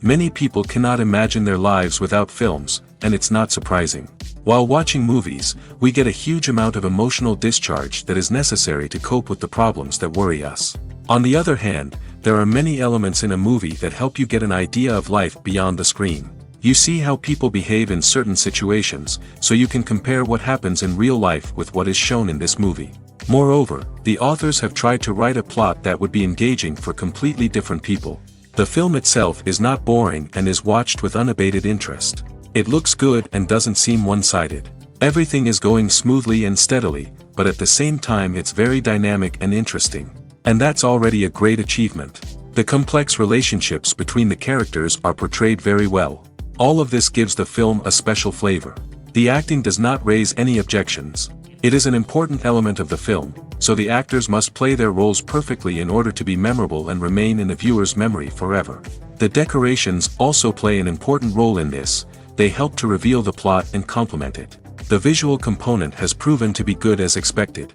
Many people cannot imagine their lives without films, and it's not surprising. While watching movies, we get a huge amount of emotional discharge that is necessary to cope with the problems that worry us. On the other hand, there are many elements in a movie that help you get an idea of life beyond the screen. You see how people behave in certain situations, so you can compare what happens in real life with what is shown in this movie. Moreover, the authors have tried to write a plot that would be engaging for completely different people. The film itself is not boring and is watched with unabated interest. It looks good and doesn't seem one-sided. Everything is going smoothly and steadily, but at the same time it's very dynamic and interesting. And that's already a great achievement. The complex relationships between the characters are portrayed very well. All of this gives the film a special flavor. The acting does not raise any objections. It is an important element of the film, so the actors must play their roles perfectly in order to be memorable and remain in the viewer's memory forever. The decorations also play an important role in this. They help to reveal the plot and complement it. The visual component has proven to be good as expected.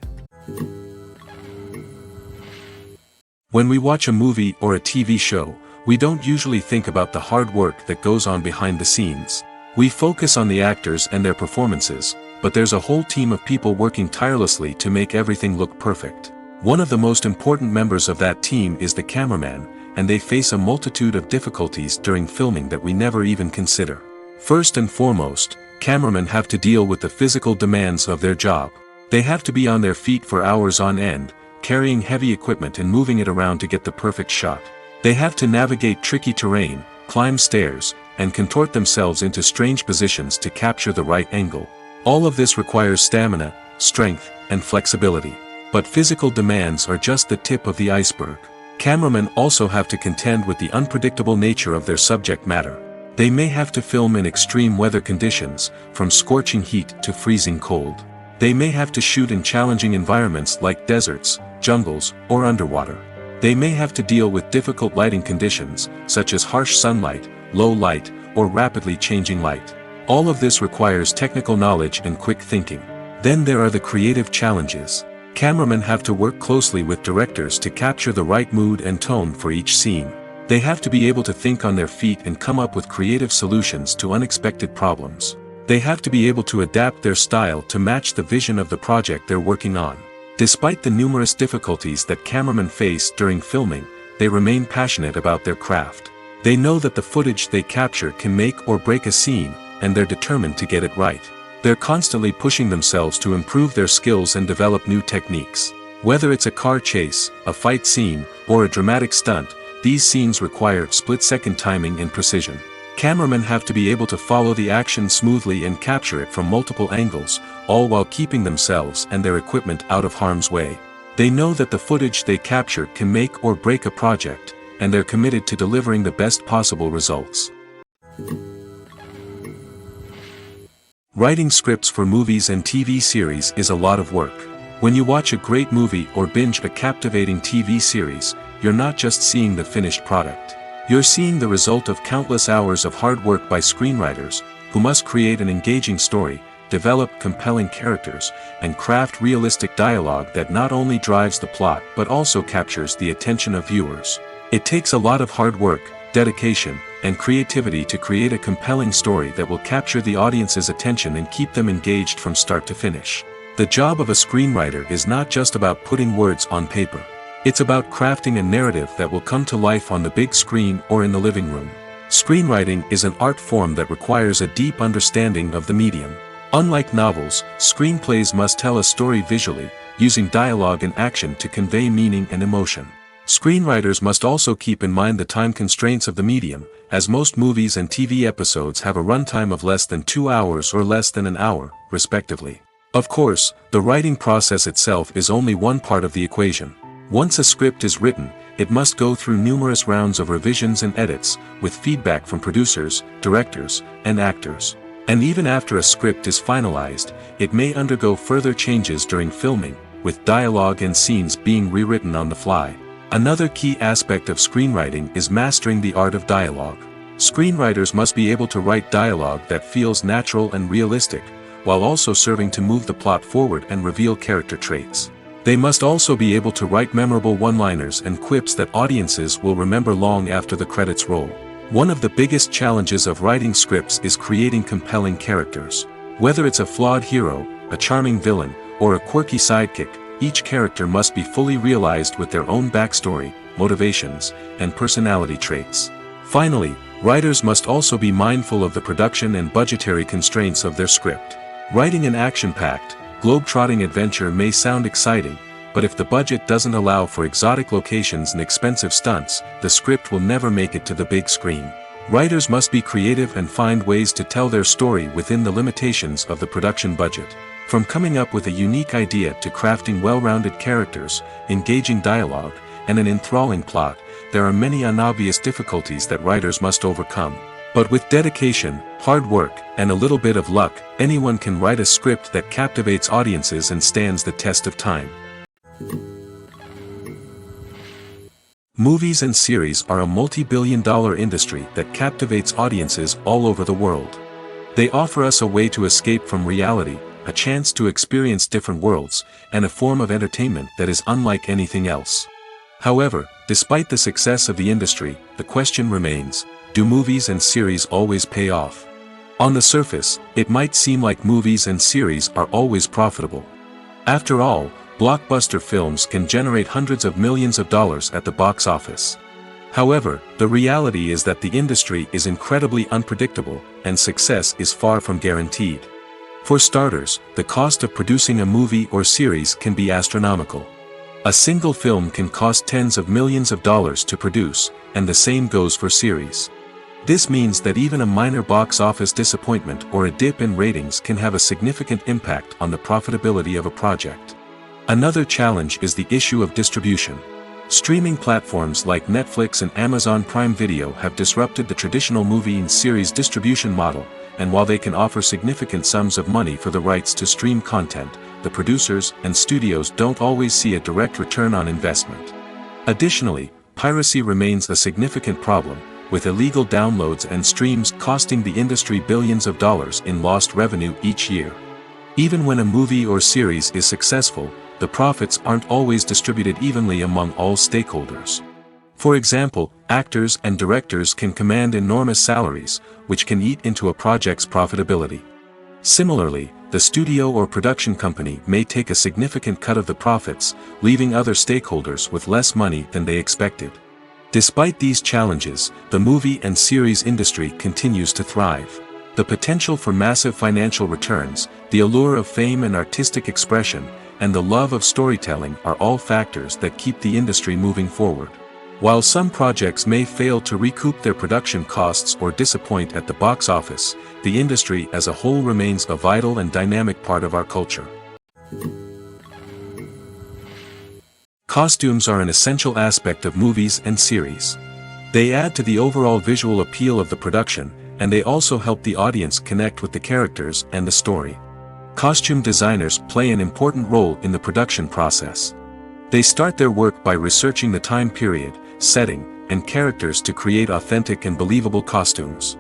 When we watch a movie or a TV show, we don't usually think about the hard work that goes on behind the scenes. We focus on the actors and their performances, but there's a whole team of people working tirelessly to make everything look perfect. One of the most important members of that team is the cameraman, and they face a multitude of difficulties during filming that we never even consider. First and foremost, cameramen have to deal with the physical demands of their job. They have to be on their feet for hours on end, carrying heavy equipment and moving it around to get the perfect shot. They have to navigate tricky terrain, climb stairs, and contort themselves into strange positions to capture the right angle. All of this requires stamina, strength, and flexibility. But physical demands are just the tip of the iceberg. Cameramen also have to contend with the unpredictable nature of their subject matter. They may have to film in extreme weather conditions, from scorching heat to freezing cold. They may have to shoot in challenging environments like deserts, jungles, or underwater. They may have to deal with difficult lighting conditions, such as harsh sunlight, low light, or rapidly changing light. All of this requires technical knowledge and quick thinking. Then there are the creative challenges. Cameramen have to work closely with directors to capture the right mood and tone for each scene. They have to be able to think on their feet and come up with creative solutions to unexpected problems. They have to be able to adapt their style to match the vision of the project they're working on. Despite the numerous difficulties that cameramen face during filming, they remain passionate about their craft. They know that the footage they capture can make or break a scene, and they're determined to get it right. They're constantly pushing themselves to improve their skills and develop new techniques. Whether it's a car chase, a fight scene, or a dramatic stunt, these scenes require split-second timing and precision. Cameramen have to be able to follow the action smoothly and capture it from multiple angles, all while keeping themselves and their equipment out of harm's way. They know that the footage they capture can make or break a project, and they're committed to delivering the best possible results. Writing scripts for movies and TV series is a lot of work. When you watch a great movie or binge a captivating TV series, you're not just seeing the finished product. You're seeing the result of countless hours of hard work by screenwriters, who must create an engaging story, develop compelling characters, and craft realistic dialogue that not only drives the plot but also captures the attention of viewers. It takes a lot of hard work, dedication, and creativity to create a compelling story that will capture the audience's attention and keep them engaged from start to finish. The job of a screenwriter is not just about putting words on paper. It's about crafting a narrative that will come to life on the big screen or in the living room. Screenwriting is an art form that requires a deep understanding of the medium. Unlike novels, screenplays must tell a story visually, using dialogue and action to convey meaning and emotion. Screenwriters must also keep in mind the time constraints of the medium, as most movies and TV episodes have a runtime of less than 2 hours or less than an hour, respectively. Of course, the writing process itself is only one part of the equation. Once a script is written, it must go through numerous rounds of revisions and edits, with feedback from producers, directors, and actors. And even after a script is finalized, it may undergo further changes during filming, with dialogue and scenes being rewritten on the fly. Another key aspect of screenwriting is mastering the art of dialogue. Screenwriters must be able to write dialogue that feels natural and realistic, while also serving to move the plot forward and reveal character traits. They must also be able to write memorable one-liners and quips that audiences will remember long after the credits roll. One of the biggest challenges of writing scripts is creating compelling characters. Whether it's a flawed hero, a charming villain, or a quirky sidekick, each character must be fully realized with their own backstory, motivations, and personality traits. Finally, writers must also be mindful of the production and budgetary constraints of their script. Writing an action-packed, globe-trotting adventure may sound exciting, but if the budget doesn't allow for exotic locations and expensive stunts, the script will never make it to the big screen. Writers must be creative and find ways to tell their story within the limitations of the production budget. From coming up with a unique idea to crafting well-rounded characters, engaging dialogue, and an enthralling plot, there are many unobvious difficulties that writers must overcome. But with dedication, hard work, and a little bit of luck, anyone can write a script that captivates audiences and stands the test of time. Movies and series are a multi-billion-dollar industry that captivates audiences all over the world. They offer us a way to escape from reality, a chance to experience different worlds, and a form of entertainment that is unlike anything else. However, despite the success of the industry, the question remains, do movies and series always pay off? On the surface, it might seem like movies and series are always profitable. After all, blockbuster films can generate hundreds of millions of dollars at the box office. However, the reality is that the industry is incredibly unpredictable, and success is far from guaranteed. For starters, the cost of producing a movie or series can be astronomical. A single film can cost tens of millions of dollars to produce, and the same goes for series. This means that even a minor box office disappointment or a dip in ratings can have a significant impact on the profitability of a project. Another challenge is the issue of distribution. Streaming platforms like Netflix and Amazon Prime Video have disrupted the traditional movie and series distribution model, and while they can offer significant sums of money for the rights to stream content, the producers and studios don't always see a direct return on investment. Additionally, piracy remains a significant problem, with illegal downloads and streams costing the industry billions of dollars in lost revenue each year. Even when a movie or series is successful, the profits aren't always distributed evenly among all stakeholders. For example, actors and directors can command enormous salaries, which can eat into a project's profitability. Similarly, the studio or production company may take a significant cut of the profits, leaving other stakeholders with less money than they expected. Despite these challenges, the movie and series industry continues to thrive. The potential for massive financial returns, the allure of fame and artistic expression, and the love of storytelling are all factors that keep the industry moving forward. While some projects may fail to recoup their production costs or disappoint at the box office, the industry as a whole remains a vital and dynamic part of our culture. Costumes are an essential aspect of movies and series. They add to the overall visual appeal of the production, and they also help the audience connect with the characters and the story. Costume designers play an important role in the production process. They start their work by researching the time period, setting, and characters to create authentic and believable costumes.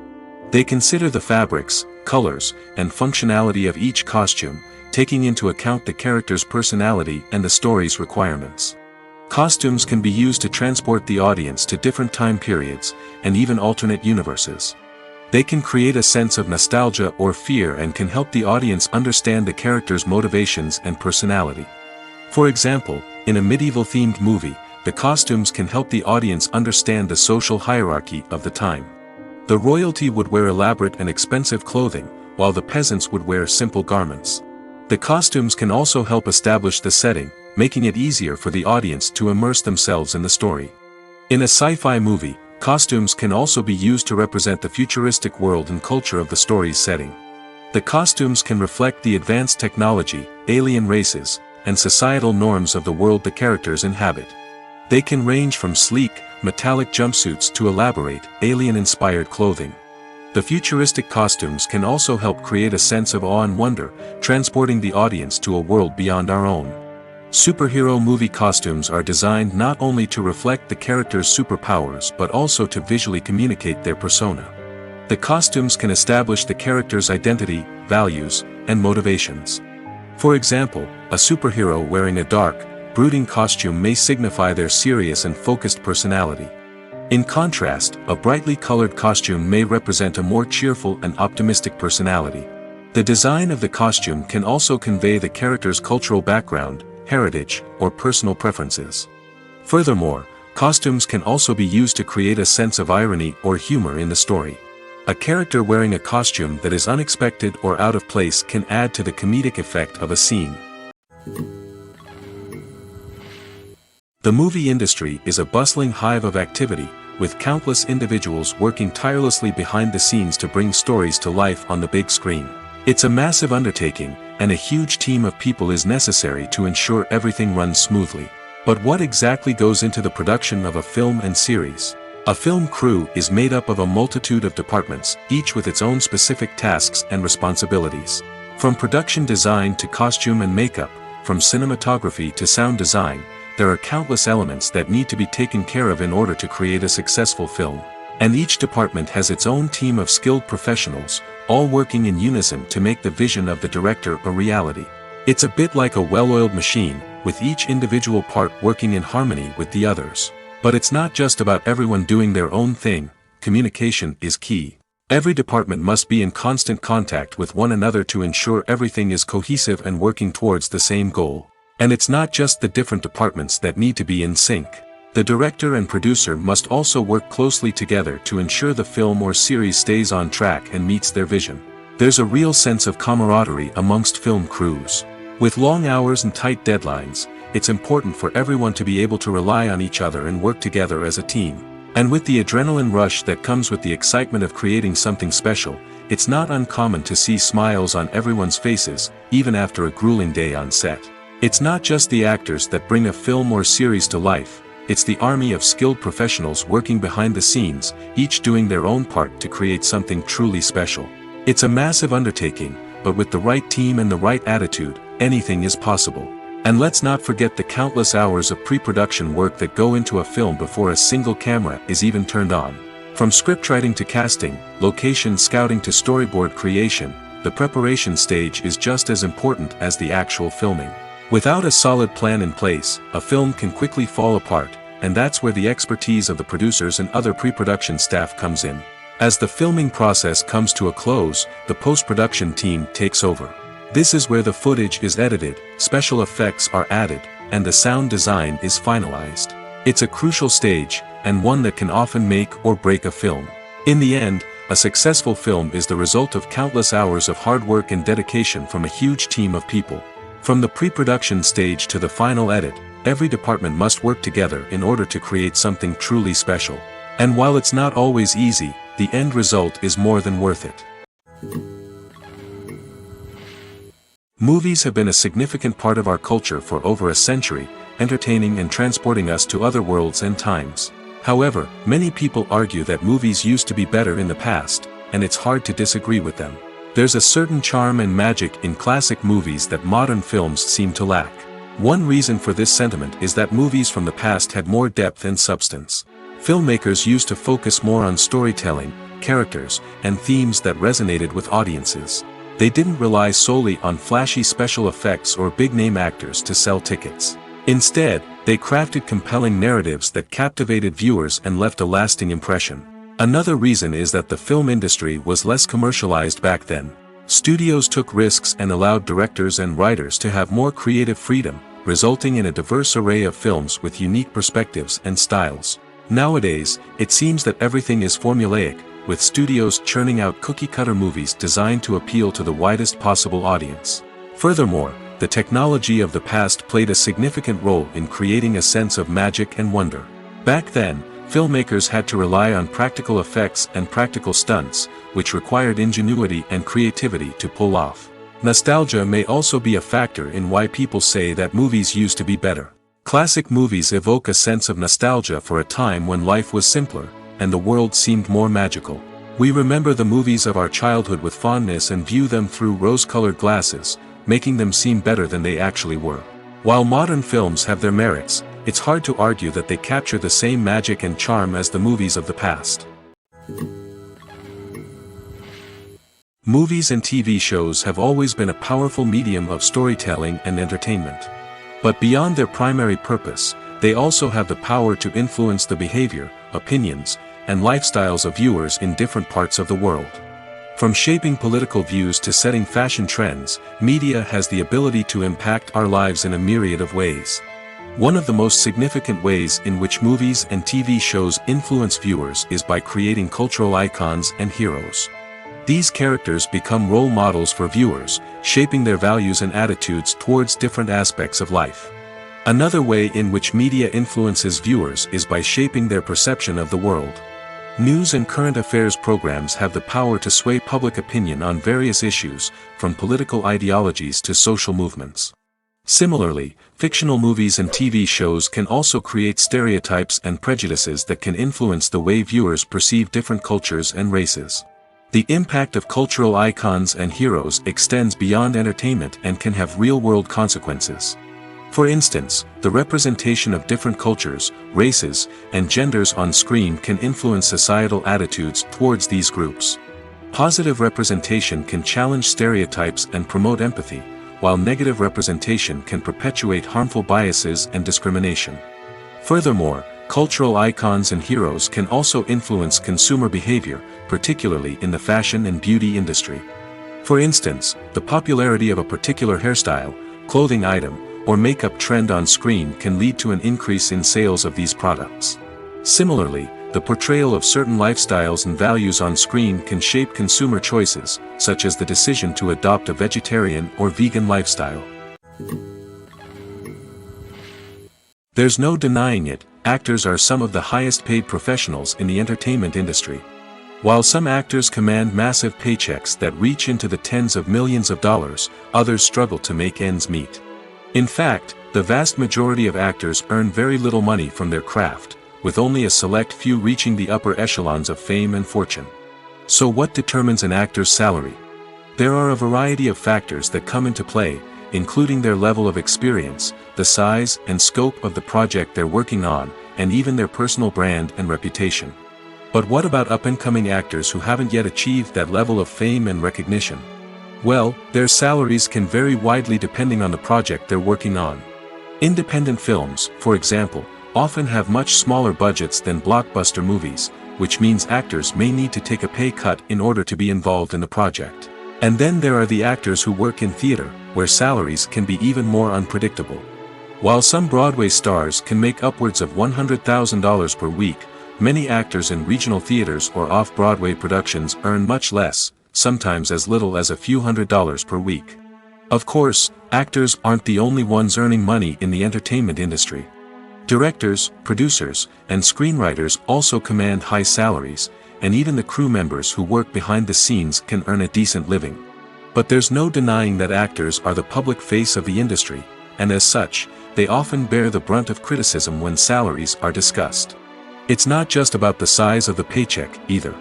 They consider the fabrics, colors, and functionality of each costume, taking into account the character's personality and the story's requirements. Costumes can be used to transport the audience to different time periods, and even alternate universes. They can create a sense of nostalgia or fear and can help the audience understand the character's motivations and personality. For example, in a medieval-themed movie, the costumes can help the audience understand the social hierarchy of the time. The royalty would wear elaborate and expensive clothing, while the peasants would wear simple garments. The costumes can also help establish the setting, making it easier for the audience to immerse themselves in the story. In a sci-fi movie, costumes can also be used to represent the futuristic world and culture of the story's setting. The costumes can reflect the advanced technology, alien races, and societal norms of the world the characters inhabit. They can range from sleek, metallic jumpsuits to elaborate, alien-inspired clothing. The futuristic costumes can also help create a sense of awe and wonder, transporting the audience to a world beyond our own. Superhero movie costumes are designed not only to reflect the character's superpowers but also to visually communicate their persona. The costumes can establish the character's identity, values, and motivations. For example, a superhero wearing a dark, brooding costume may signify their serious and focused personality. In contrast, a brightly colored costume may represent a more cheerful and optimistic personality. The design of the costume can also convey the character's cultural background, heritage, or personal preferences. Furthermore, costumes can also be used to create a sense of irony or humor in the story. A character wearing a costume that is unexpected or out of place can add to the comedic effect of a scene. The movie industry is a bustling hive of activity, with countless individuals working tirelessly behind the scenes to bring stories to life on the big screen. It's a massive undertaking, and a huge team of people is necessary to ensure everything runs smoothly. But what exactly goes into the production of a film and series? A film crew is made up of a multitude of departments, each with its own specific tasks and responsibilities. From production design to costume and makeup, from cinematography to sound design, there are countless elements that need to be taken care of in order to create a successful film. And each department has its own team of skilled professionals, all working in unison to make the vision of the director a reality. It's a bit like a well-oiled machine, with each individual part working in harmony with the others. But it's not just about everyone doing their own thing. Communication is key. Every department must be in constant contact with one another to ensure everything is cohesive and working towards the same goal. And it's not just the different departments that need to be in sync. The director and producer must also work closely together to ensure the film or series stays on track and meets their vision. There's a real sense of camaraderie amongst film crews. With long hours and tight deadlines, it's important for everyone to be able to rely on each other and work together as a team. And with the adrenaline rush that comes with the excitement of creating something special, it's not uncommon to see smiles on everyone's faces, even after a grueling day on set. It's not just the actors that bring a film or series to life, it's the army of skilled professionals working behind the scenes, each doing their own part to create something truly special. It's a massive undertaking, but with the right team and the right attitude, anything is possible. And let's not forget the countless hours of pre-production work that go into a film before a single camera is even turned on. From scriptwriting to casting, location scouting to storyboard creation, the preparation stage is just as important as the actual filming. Without a solid plan in place, a film can quickly fall apart, and that's where the expertise of the producers and other pre-production staff comes in. As the filming process comes to a close, the post-production team takes over. This is where the footage is edited, special effects are added, and the sound design is finalized. It's a crucial stage, and one that can often make or break a film. In the end, a successful film is the result of countless hours of hard work and dedication from a huge team of people. From the pre-production stage to the final edit, every department must work together in order to create something truly special. And while it's not always easy, the end result is more than worth it. Movies have been a significant part of our culture for over a century, entertaining and transporting us to other worlds and times. However, many people argue that movies used to be better in the past, and it's hard to disagree with them. There's a certain charm and magic in classic movies that modern films seem to lack. One reason for this sentiment is that movies from the past had more depth and substance. Filmmakers used to focus more on storytelling, characters, and themes that resonated with audiences. They didn't rely solely on flashy special effects or big-name actors to sell tickets. Instead, they crafted compelling narratives that captivated viewers and left a lasting impression. Another reason is that the film industry was less commercialized back then. Studios took risks and allowed directors and writers to have more creative freedom, resulting in a diverse array of films with unique perspectives and styles. Nowadays, it seems that everything is formulaic, with studios churning out cookie-cutter movies designed to appeal to the widest possible audience. Furthermore, the technology of the past played a significant role in creating a sense of magic and wonder. Back then, filmmakers had to rely on practical effects and practical stunts, which required ingenuity and creativity to pull off. Nostalgia may also be a factor in why people say that movies used to be better. Classic movies evoke a sense of nostalgia for a time when life was simpler, and the world seemed more magical. We remember the movies of our childhood with fondness and view them through rose-colored glasses, making them seem better than they actually were. While modern films have their merits, it's hard to argue that they capture the same magic and charm as the movies of the past. Movies and TV shows have always been a powerful medium of storytelling and entertainment. But beyond their primary purpose, they also have the power to influence the behavior, opinions, and lifestyles of viewers in different parts of the world. From shaping political views to setting fashion trends, media has the ability to impact our lives in a myriad of ways. One of the most significant ways in which movies and TV shows influence viewers is by creating cultural icons and heroes. These characters become role models for viewers, shaping their values and attitudes towards different aspects of life. Another way in which media influences viewers is by shaping their perception of the world. News and current affairs programs have the power to sway public opinion on various issues, from political ideologies to social movements. Similarly, fictional movies and TV shows can also create stereotypes and prejudices that can influence the way viewers perceive different cultures and races. The impact of cultural icons and heroes extends beyond entertainment and can have real-world consequences. For instance, the representation of different cultures, races, and genders on screen can influence societal attitudes towards these groups. Positive representation can challenge stereotypes and promote empathy, while negative representation can perpetuate harmful biases and discrimination. Furthermore, cultural icons and heroes can also influence consumer behavior, particularly in the fashion and beauty industry. For instance, the popularity of a particular hairstyle, clothing item, or makeup trend on screen can lead to an increase in sales of these products. Similarly, the portrayal of certain lifestyles and values on screen can shape consumer choices, such as the decision to adopt a vegetarian or vegan lifestyle. There's no denying it, actors are some of the highest paid professionals in the entertainment industry. While some actors command massive paychecks that reach into the tens of millions of dollars, others struggle to make ends meet. In fact, the vast majority of actors earn very little money from their craft, with only a select few reaching the upper echelons of fame and fortune. So what determines an actor's salary? There are a variety of factors that come into play, including their level of experience, the size and scope of the project they're working on, and even their personal brand and reputation. But what about up-and-coming actors who haven't yet achieved that level of fame and recognition? Well, their salaries can vary widely depending on the project they're working on. Independent films, for example, often have much smaller budgets than blockbuster movies, which means actors may need to take a pay cut in order to be involved in the project. And then there are the actors who work in theater, where salaries can be even more unpredictable. While some Broadway stars can make upwards of $100,000 per week, many actors in regional theaters or off-Broadway productions earn much less, sometimes as little as a few $100s per week. Of course, actors aren't the only ones earning money in the entertainment industry. Directors, producers, and screenwriters also command high salaries, and even the crew members who work behind the scenes can earn a decent living. But there's no denying that actors are the public face of the industry, and as such, they often bear the brunt of criticism when salaries are discussed. It's not just about the size of the paycheck, either.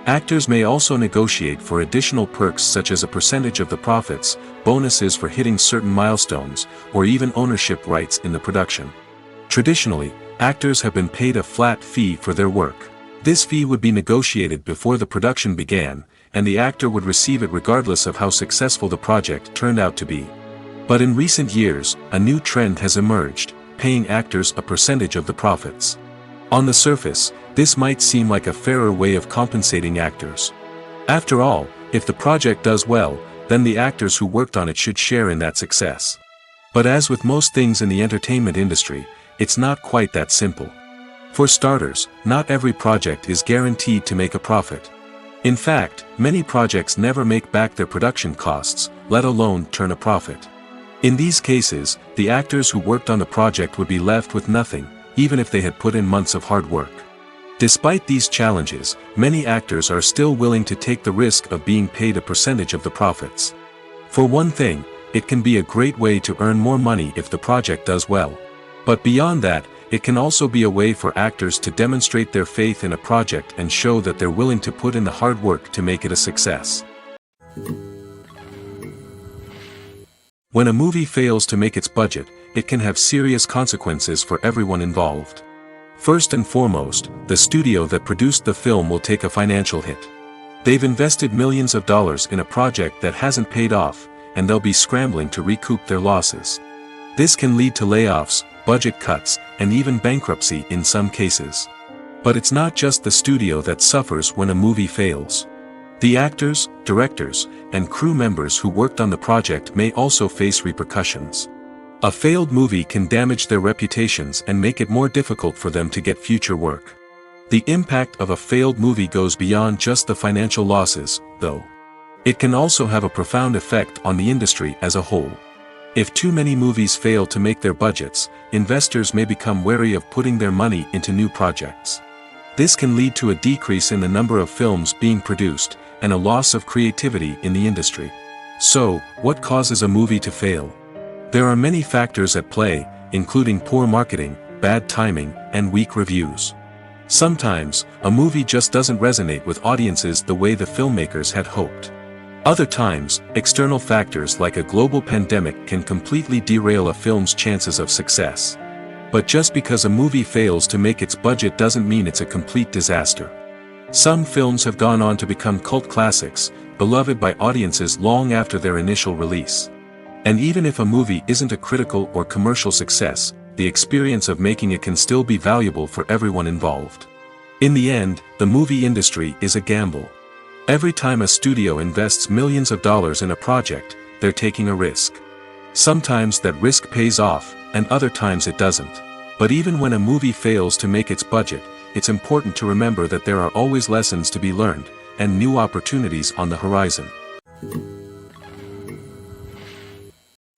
Actors may also negotiate for additional perks such as a percentage of the profits, bonuses for hitting certain milestones, or even ownership rights in the production. Traditionally, actors have been paid a flat fee for their work. This fee would be negotiated before the production began, and the actor would receive it regardless of how successful the project turned out to be. But in recent years, a new trend has emerged, paying actors a percentage of the profits. On the surface, this might seem like a fairer way of compensating actors. After all, if the project does well, then the actors who worked on it should share in that success. But as with most things in the entertainment industry, it's not quite that simple. For starters, not every project is guaranteed to make a profit. In fact, many projects never make back their production costs, let alone turn a profit. In these cases, the actors who worked on the project would be left with nothing, even if they had put in months of hard work. Despite these challenges, many actors are still willing to take the risk of being paid a percentage of the profits. For one thing, it can be a great way to earn more money if the project does well. But beyond that, it can also be a way for actors to demonstrate their faith in a project and show that they're willing to put in the hard work to make it a success. When a movie fails to make its budget, it can have serious consequences for everyone involved. First and foremost, the studio that produced the film will take a financial hit. They've invested millions of dollars in a project that hasn't paid off, and they'll be scrambling to recoup their losses. This can lead to layoffs, budget cuts, and even bankruptcy in some cases. But it's not just the studio that suffers when a movie fails. The actors, directors, and crew members who worked on the project may also face repercussions. A failed movie can damage their reputations and make it more difficult for them to get future work. The impact of a failed movie goes beyond just the financial losses, though. It can also have a profound effect on the industry as a whole. If too many movies fail to make their budgets, investors may become wary of putting their money into new projects. This can lead to a decrease in the number of films being produced, and a loss of creativity in the industry. So, what causes a movie to fail? There are many factors at play, including poor marketing, bad timing, and weak reviews. Sometimes, a movie just doesn't resonate with audiences the way the filmmakers had hoped. Other times, external factors like a global pandemic can completely derail a film's chances of success. But just because a movie fails to make its budget doesn't mean it's a complete disaster. Some films have gone on to become cult classics, beloved by audiences long after their initial release. And even if a movie isn't a critical or commercial success, the experience of making it can still be valuable for everyone involved. In the end, the movie industry is a gamble. Every time a studio invests millions of dollars in a project, they're taking a risk. Sometimes that risk pays off, and other times it doesn't. But even when a movie fails to make its budget, it's important to remember that there are always lessons to be learned, and new opportunities on the horizon.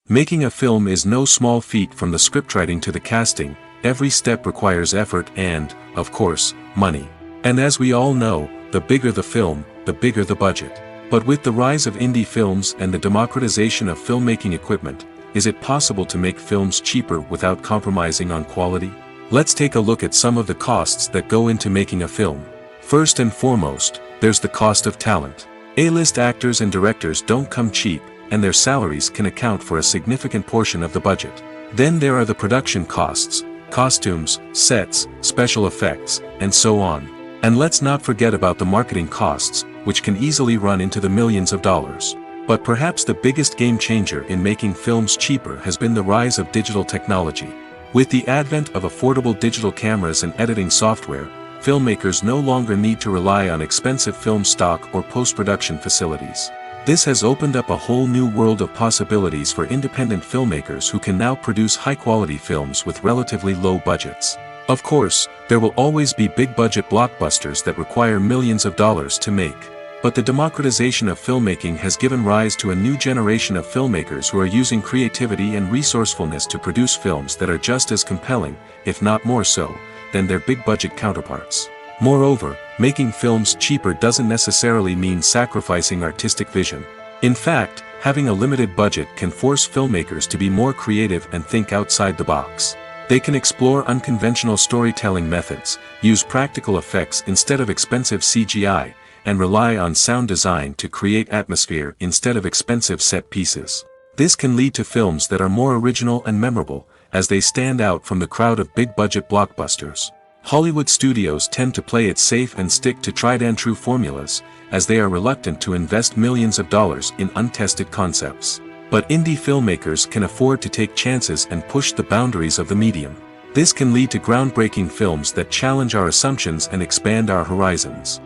Making a film is no small feat. From the scriptwriting to the casting, every step requires effort and, of course, money. And as we all know, the bigger the film, the bigger the budget. But with the rise of indie films and the democratization of filmmaking equipment, is it possible to make films cheaper without compromising on quality? Let's take a look at some of the costs that go into making a film. First and foremost, there's the cost of talent. A-list actors and directors don't come cheap, and their salaries can account for a significant portion of the budget. Then there are the production costs, costumes, sets, special effects, and so on. And let's not forget about the marketing costs, which can easily run into the millions of dollars. But perhaps the biggest game changer in making films cheaper has been the rise of digital technology. With the advent of affordable digital cameras and editing software, filmmakers no longer need to rely on expensive film stock or post-production facilities. This has opened up a whole new world of possibilities for independent filmmakers who can now produce high-quality films with relatively low budgets. Of course, there will always be big-budget blockbusters that require millions of dollars to make. But the democratization of filmmaking has given rise to a new generation of filmmakers who are using creativity and resourcefulness to produce films that are just as compelling, if not more so, than their big-budget counterparts. Moreover, making films cheaper doesn't necessarily mean sacrificing artistic vision. In fact, having a limited budget can force filmmakers to be more creative and think outside the box. They can explore unconventional storytelling methods, use practical effects instead of expensive CGI, and rely on sound design to create atmosphere instead of expensive set pieces. This can lead to films that are more original and memorable, as they stand out from the crowd of big-budget blockbusters. Hollywood studios tend to play it safe and stick to tried-and-true formulas, as they are reluctant to invest millions of dollars in untested concepts. But indie filmmakers can afford to take chances and push the boundaries of the medium. This can lead to groundbreaking films that challenge our assumptions and expand our horizons.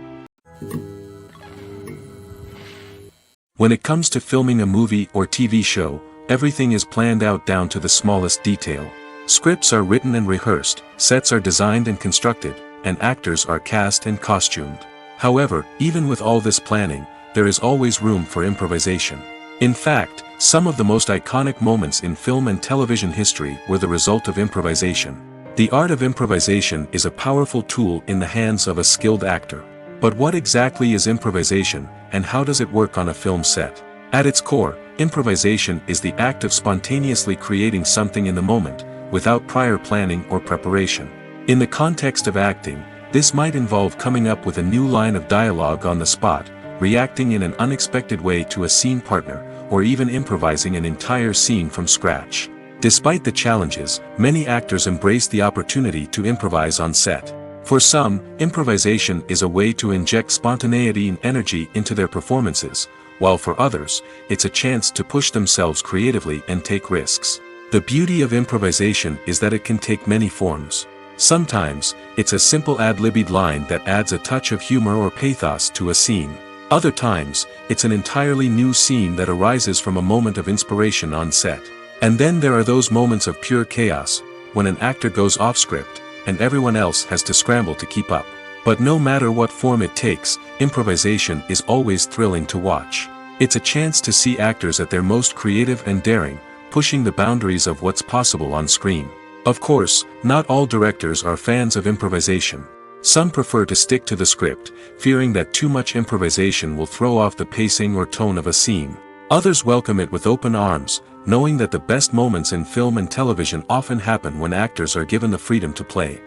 When it comes to filming a movie or TV show, everything is planned out down to the smallest detail. Scripts are written and rehearsed, sets are designed and constructed, and actors are cast and costumed. However, even with all this planning, there is always room for improvisation. In fact, some of the most iconic moments in film and television history were the result of improvisation. The art of improvisation is a powerful tool in the hands of a skilled actor. But what exactly is improvisation, and how does it work on a film set? At its core, improvisation is the act of spontaneously creating something in the moment, without prior planning or preparation. In the context of acting, this might involve coming up with a new line of dialogue on the spot, reacting in an unexpected way to a scene partner, or even improvising an entire scene from scratch. Despite the challenges, many actors embrace the opportunity to improvise on set. For some, improvisation is a way to inject spontaneity and energy into their performances, while for others, it's a chance to push themselves creatively and take risks. The beauty of improvisation is that it can take many forms. Sometimes, it's a simple ad-libbed line that adds a touch of humor or pathos to a scene. Other times, it's an entirely new scene that arises from a moment of inspiration on set. And then there are those moments of pure chaos, when an actor goes off script, and everyone else has to scramble to keep up. But no matter what form it takes, improvisation is always thrilling to watch. It's a chance to see actors at their most creative and daring, pushing the boundaries of what's possible on screen. Of course, not all directors are fans of improvisation. Some prefer to stick to the script, fearing that too much improvisation will throw off the pacing or tone of a scene. Others welcome it with open arms, knowing that the best moments in film and television often happen when actors are given the freedom to play.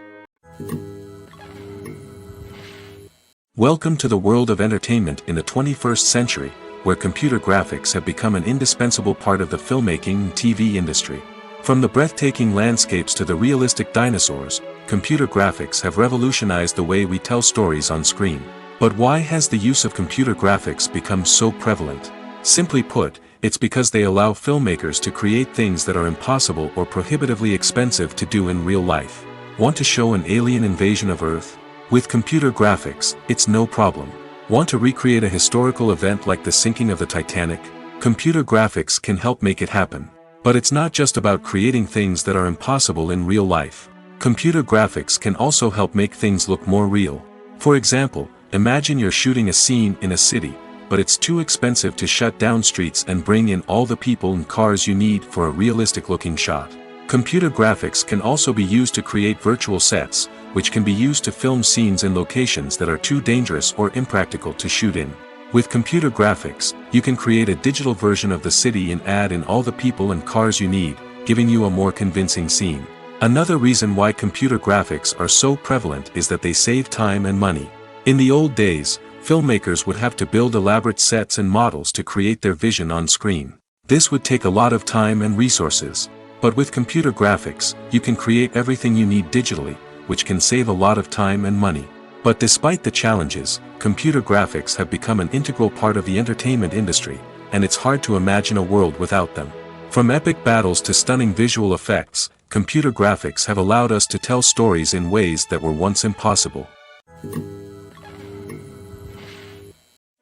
Welcome to the world of entertainment in the 21st century, where computer graphics have become an indispensable part of the filmmaking and TV industry. From the breathtaking landscapes to the realistic dinosaurs, computer graphics have revolutionized the way we tell stories on screen. But why has the use of computer graphics become so prevalent? Simply put, it's because they allow filmmakers to create things that are impossible or prohibitively expensive to do in real life. Want to show an alien invasion of Earth? With computer graphics, it's no problem. Want to recreate a historical event like the sinking of the Titanic? Computer graphics can help make it happen. But it's not just about creating things that are impossible in real life. Computer graphics can also help make things look more real. For example, imagine you're shooting a scene in a city, but it's too expensive to shut down streets and bring in all the people and cars you need for a realistic-looking shot. Computer graphics can also be used to create virtual sets, which can be used to film scenes in locations that are too dangerous or impractical to shoot in. With computer graphics, you can create a digital version of the city and add in all the people and cars you need, giving you a more convincing scene. Another reason why computer graphics are so prevalent is that they save time and money. In the old days, filmmakers would have to build elaborate sets and models to create their vision on screen. This would take a lot of time and resources. But with computer graphics, you can create everything you need digitally, which can save a lot of time and money. But despite the challenges, computer graphics have become an integral part of the entertainment industry, and it's hard to imagine a world without them. From epic battles to stunning visual effects, computer graphics have allowed us to tell stories in ways that were once impossible.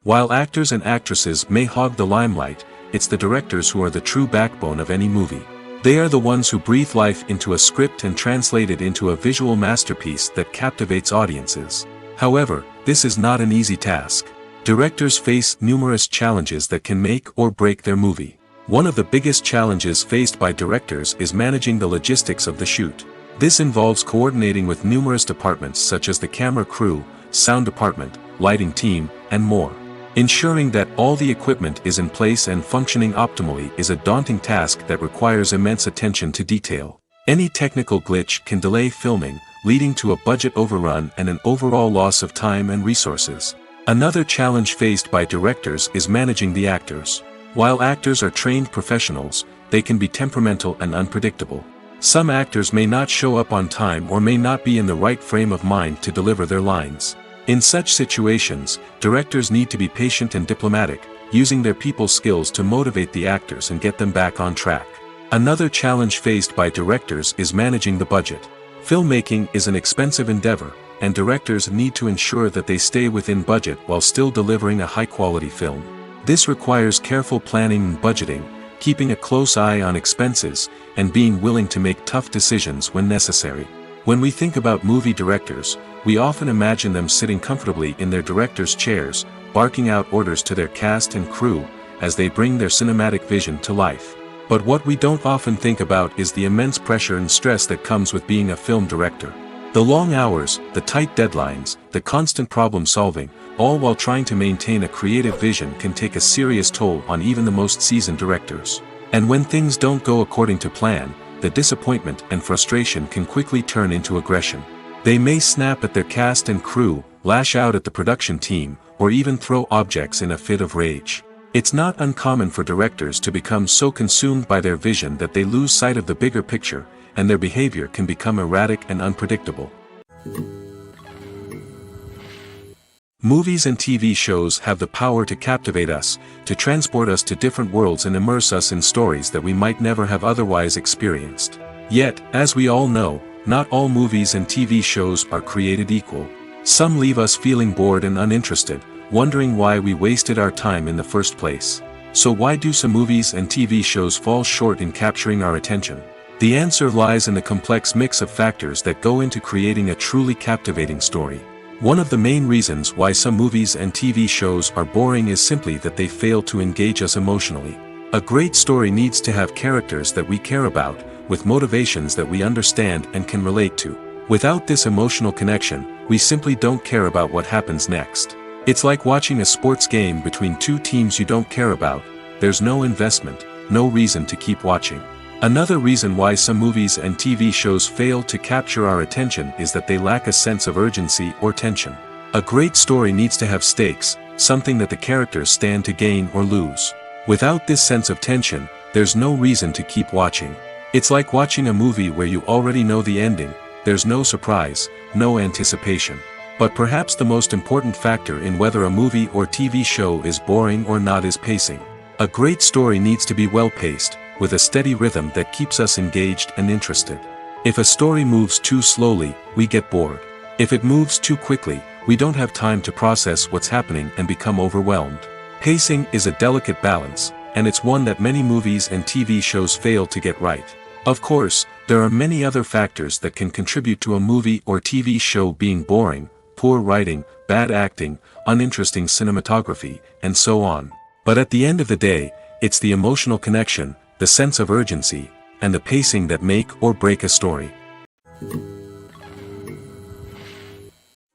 While actors and actresses may hog the limelight, it's the directors who are the true backbone of any movie. They are the ones who breathe life into a script and translate it into a visual masterpiece that captivates audiences. However, this is not an easy task. Directors face numerous challenges that can make or break their movie. One of the biggest challenges faced by directors is managing the logistics of the shoot. This involves coordinating with numerous departments such as the camera crew, sound department, lighting team, and more. Ensuring that all the equipment is in place and functioning optimally is a daunting task that requires immense attention to detail. Any technical glitch can delay filming, leading to a budget overrun and an overall loss of time and resources. Another challenge faced by directors is managing the actors. While actors are trained professionals, they can be temperamental and unpredictable. Some actors may not show up on time or may not be in the right frame of mind to deliver their lines. In such situations, directors need to be patient and diplomatic, using their people skills to motivate the actors and get them back on track. Another challenge faced by directors is managing the budget. Filmmaking is an expensive endeavor, and directors need to ensure that they stay within budget while still delivering a high-quality film. This requires careful planning and budgeting, keeping a close eye on expenses, and being willing to make tough decisions when necessary. When we think about movie directors, we often imagine them sitting comfortably in their director's chairs, barking out orders to their cast and crew, as they bring their cinematic vision to life. But what we don't often think about is the immense pressure and stress that comes with being a film director. The long hours, the tight deadlines, the constant problem solving, all while trying to maintain a creative vision can take a serious toll on even the most seasoned directors. And when things don't go according to plan, the disappointment and frustration can quickly turn into aggression. They may snap at their cast and crew, lash out at the production team, or even throw objects in a fit of rage. It's not uncommon for directors to become so consumed by their vision that they lose sight of the bigger picture, and their behavior can become erratic and unpredictable. Movies and TV shows have the power to captivate us, to transport us to different worlds and immerse us in stories that we might never have otherwise experienced. Yet, as we all know, not all movies and TV shows are created equal. Some leave us feeling bored and uninterested, wondering why we wasted our time in the first place. So why do some movies and TV shows fall short in capturing our attention? The answer lies in the complex mix of factors that go into creating a truly captivating story. One of the main reasons why some movies and TV shows are boring is simply that they fail to engage us emotionally. A great story needs to have characters that we care about, with motivations that we understand and can relate to. Without this emotional connection, we simply don't care about what happens next. It's like watching a sports game between two teams you don't care about. There's no investment, no reason to keep watching. Another reason why some movies and TV shows fail to capture our attention is that they lack a sense of urgency or tension. A great story needs to have stakes, something that the characters stand to gain or lose. Without this sense of tension, there's no reason to keep watching. It's like watching a movie where you already know the ending. There's no surprise, no anticipation. But perhaps the most important factor in whether a movie or TV show is boring or not is pacing. A great story needs to be well-paced, with a steady rhythm that keeps us engaged and interested. If a story moves too slowly, we get bored. If it moves too quickly, we don't have time to process what's happening and become overwhelmed. Pacing is a delicate balance, and it's one that many movies and TV shows fail to get right. Of course, there are many other factors that can contribute to a movie or TV show being boring: poor writing, bad acting, uninteresting cinematography, and so on. But at the end of the day, it's the emotional connection, the sense of urgency, and the pacing that make or break a story.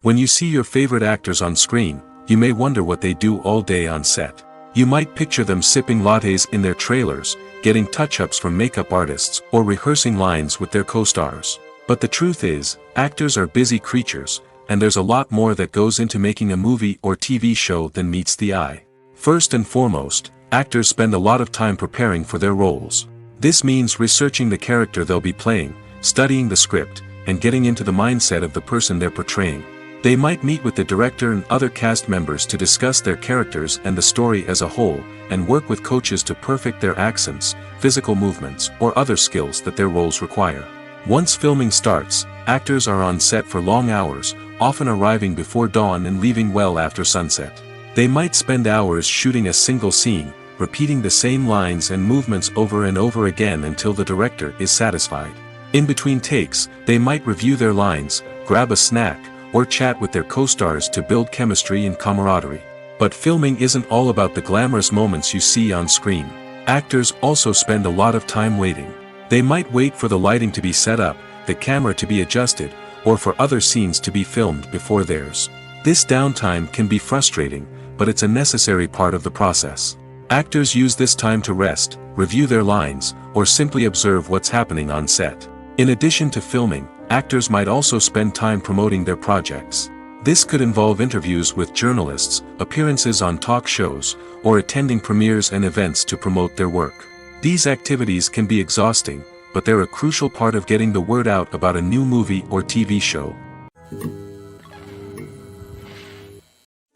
When you see your favorite actors on screen, you may wonder what they do all day on set. You might picture them sipping lattes in their trailers, getting touch-ups from makeup artists, or rehearsing lines with their co-stars. But the truth is, actors are busy creatures, and there's a lot more that goes into making a movie or TV show than meets the eye. First and foremost, actors spend a lot of time preparing for their roles. This means researching the character they'll be playing, studying the script, and getting into the mindset of the person they're portraying. They might meet with the director and other cast members to discuss their characters and the story as a whole, and work with coaches to perfect their accents, physical movements, or other skills that their roles require. Once filming starts, actors are on set for long hours, often arriving before dawn and leaving well after sunset. They might spend hours shooting a single scene, repeating the same lines and movements over and over again until the director is satisfied. In between takes, they might review their lines, grab a snack, or chat with their co-stars to build chemistry and camaraderie. But filming isn't all about the glamorous moments you see on screen. Actors also spend a lot of time waiting. They might wait for the lighting to be set up, the camera to be adjusted, or for other scenes to be filmed before theirs. This downtime can be frustrating, but it's a necessary part of the process. Actors use this time to rest, review their lines, or simply observe what's happening on set. In addition to filming, actors might also spend time promoting their projects. This could involve interviews with journalists, appearances on talk shows, or attending premieres and events to promote their work. These activities can be exhausting, but they're a crucial part of getting the word out about a new movie or TV show.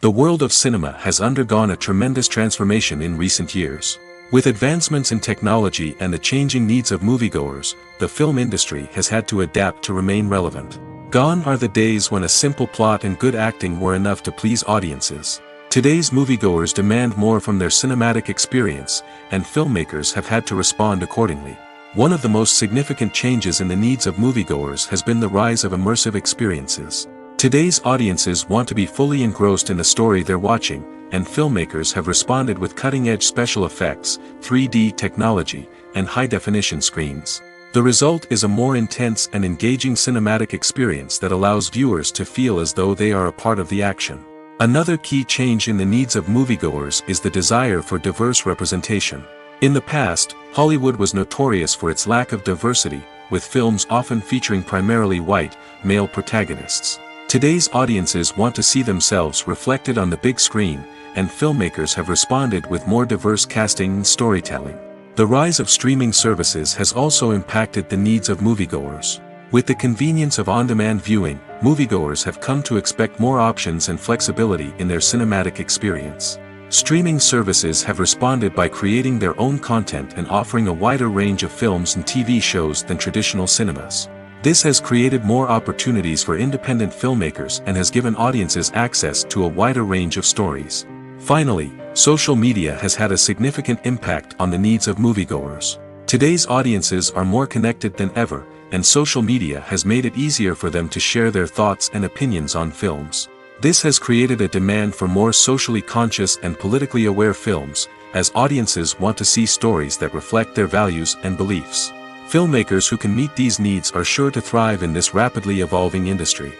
The world of cinema has undergone a tremendous transformation in recent years. With advancements in technology and the changing needs of moviegoers, the film industry has had to adapt to remain relevant. Gone are the days when a simple plot and good acting were enough to please audiences. Today's moviegoers demand more from their cinematic experience, and filmmakers have had to respond accordingly. One of the most significant changes in the needs of moviegoers has been the rise of immersive experiences. Today's audiences want to be fully engrossed in the story they're watching, and filmmakers have responded with cutting-edge special effects, 3D technology, and high-definition screens. The result is a more intense and engaging cinematic experience that allows viewers to feel as though they are a part of the action. Another key change in the needs of moviegoers is the desire for diverse representation. In the past, Hollywood was notorious for its lack of diversity, with films often featuring primarily white, male protagonists. Today's audiences want to see themselves reflected on the big screen, and filmmakers have responded with more diverse casting and storytelling. The rise of streaming services has also impacted the needs of moviegoers. With the convenience of on-demand viewing, moviegoers have come to expect more options and flexibility in their cinematic experience. Streaming services have responded by creating their own content and offering a wider range of films and TV shows than traditional cinemas. This has created more opportunities for independent filmmakers and has given audiences access to a wider range of stories. Finally, social media has had a significant impact on the needs of moviegoers. Today's audiences are more connected than ever, and social media has made it easier for them to share their thoughts and opinions on films. This has created a demand for more socially conscious and politically aware films, as audiences want to see stories that reflect their values and beliefs. Filmmakers who can meet these needs are sure to thrive in this rapidly evolving industry.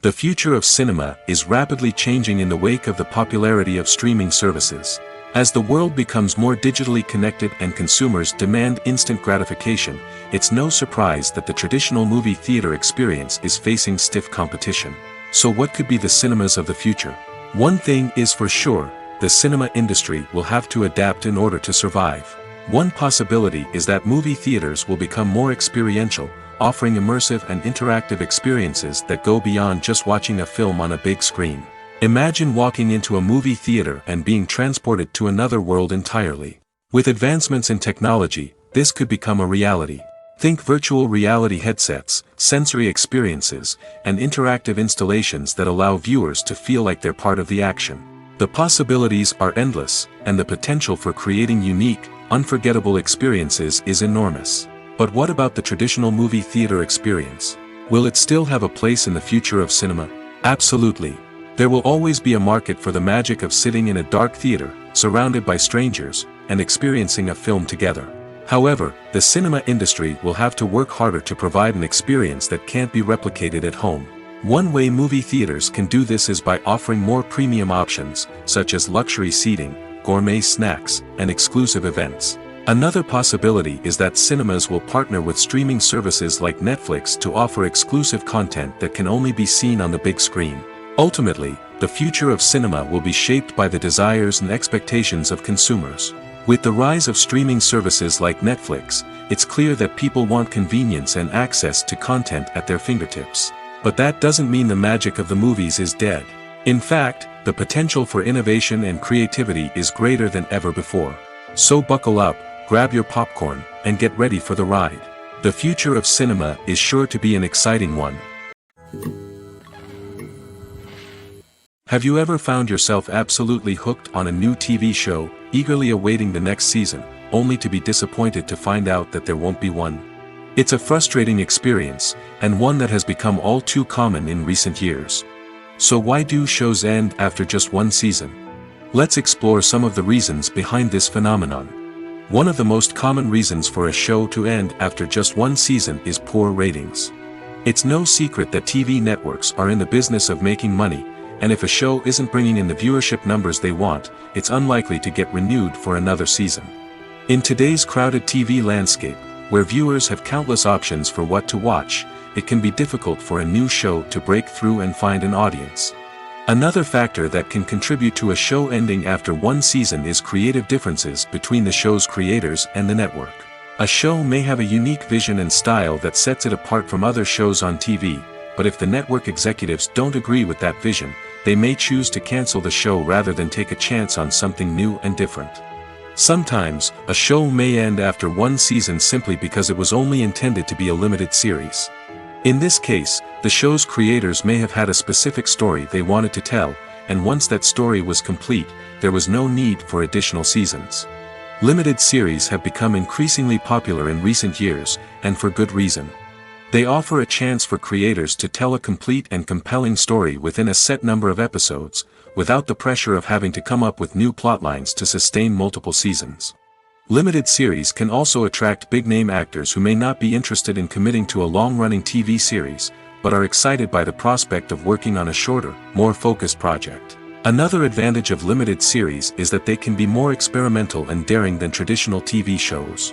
The future of cinema is rapidly changing in the wake of the popularity of streaming services. As the world becomes more digitally connected and consumers demand instant gratification, it's no surprise that the traditional movie theater experience is facing stiff competition. So what could be the cinemas of the future? One thing is for sure, the cinema industry will have to adapt in order to survive. One possibility is that movie theaters will become more experiential, offering immersive and interactive experiences that go beyond just watching a film on a big screen. Imagine walking into a movie theater and being transported to another world entirely. With advancements in technology, this could become a reality. Think virtual reality headsets, sensory experiences, and interactive installations that allow viewers to feel like they're part of the action. The possibilities are endless, and the potential for creating unique, unforgettable experiences is enormous. But what about the traditional movie theater experience? Will it still have a place in the future of cinema? Absolutely. There will always be a market for the magic of sitting in a dark theater, surrounded by strangers, and experiencing a film together. However, the cinema industry will have to work harder to provide an experience that can't be replicated at home. One way movie theaters can do this is by offering more premium options, such as luxury seating, gourmet snacks, and exclusive events. Another possibility is that cinemas will partner with streaming services like Netflix to offer exclusive content that can only be seen on the big screen. Ultimately, the future of cinema will be shaped by the desires and expectations of consumers. With the rise of streaming services like Netflix, it's clear that people want convenience and access to content at their fingertips. But that doesn't mean the magic of the movies is dead. In fact, the potential for innovation and creativity is greater than ever before. So buckle up, grab your popcorn, and get ready for the ride. The future of cinema is sure to be an exciting one. Have you ever found yourself absolutely hooked on a new TV show, eagerly awaiting the next season, only to be disappointed to find out that there won't be one? It's a frustrating experience, and one that has become all too common in recent years. So why do shows end after just one season? Let's explore some of the reasons behind this phenomenon. One of the most common reasons for a show to end after just one season is poor ratings. It's no secret that TV networks are in the business of making money, and if a show isn't bringing in the viewership numbers they want, it's unlikely to get renewed for another season. In today's crowded TV landscape, where viewers have countless options for what to watch, it can be difficult for a new show to break through and find an audience. Another factor that can contribute to a show ending after one season is creative differences between the show's creators and the network. A show may have a unique vision and style that sets it apart from other shows on TV, but if the network executives don't agree with that vision, they may choose to cancel the show rather than take a chance on something new and different. Sometimes, a show may end after one season simply because it was only intended to be a limited series. In this case, the show's creators may have had a specific story they wanted to tell, and once that story was complete, there was no need for additional seasons. Limited series have become increasingly popular in recent years, and for good reason. They offer a chance for creators to tell a complete and compelling story within a set number of episodes, without the pressure of having to come up with new plotlines to sustain multiple seasons. Limited series can also attract big-name actors who may not be interested in committing to a long-running TV series, but are excited by the prospect of working on a shorter, more focused project. Another advantage of limited series is that they can be more experimental and daring than traditional TV shows.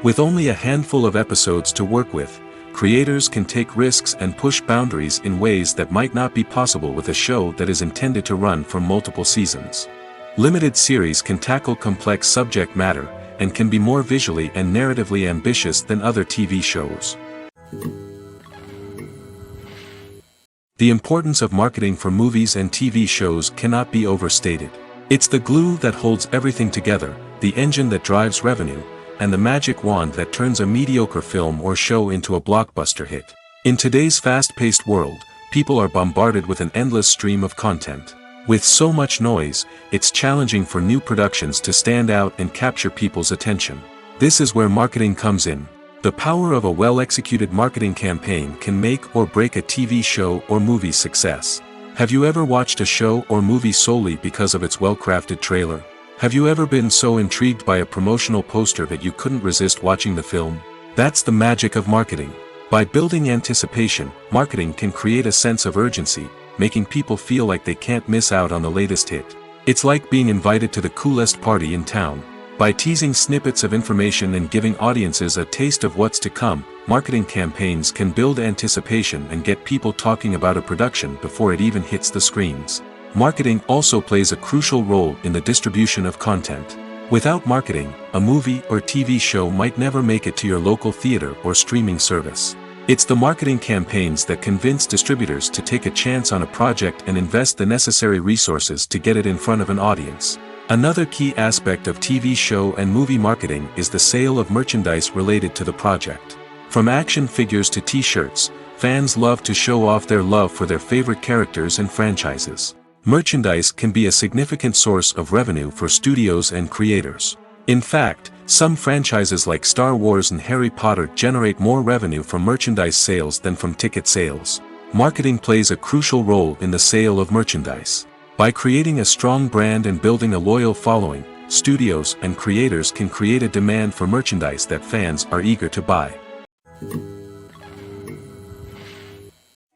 With only a handful of episodes to work with, creators can take risks and push boundaries in ways that might not be possible with a show that is intended to run for multiple seasons. Limited series can tackle complex subject matter, and can be more visually and narratively ambitious than other TV shows. The importance of marketing for movies and TV shows cannot be overstated. It's the glue that holds everything together, the engine that drives revenue, and the magic wand that turns a mediocre film or show into a blockbuster hit. In today's fast-paced world, people are bombarded with an endless stream of content. With so much noise, it's challenging for new productions to stand out and capture people's attention. This is where marketing comes in. The power of a well-executed marketing campaign can make or break a TV show or movie's success. Have you ever watched a show or movie solely because of its well-crafted trailer? Have you ever been so intrigued by a promotional poster that you couldn't resist watching the film? That's the magic of marketing. By building anticipation, marketing can create a sense of urgency, making people feel like they can't miss out on the latest hit. It's like being invited to the coolest party in town. By teasing snippets of information and giving audiences a taste of what's to come, marketing campaigns can build anticipation and get people talking about a production before it even hits the screens. Marketing also plays a crucial role in the distribution of content. Without marketing, a movie or TV show might never make it to your local theater or streaming service. It's the marketing campaigns that convince distributors to take a chance on a project and invest the necessary resources to get it in front of an audience. Another key aspect of TV show and movie marketing is the sale of merchandise related to the project. From action figures to t-shirts, fans love to show off their love for their favorite characters and franchises. Merchandise can be a significant source of revenue for studios and creators. In fact, some franchises like Star Wars and Harry Potter generate more revenue from merchandise sales than from ticket sales. Marketing plays a crucial role in the sale of merchandise. By creating a strong brand and building a loyal following, studios and creators can create a demand for merchandise that fans are eager to buy.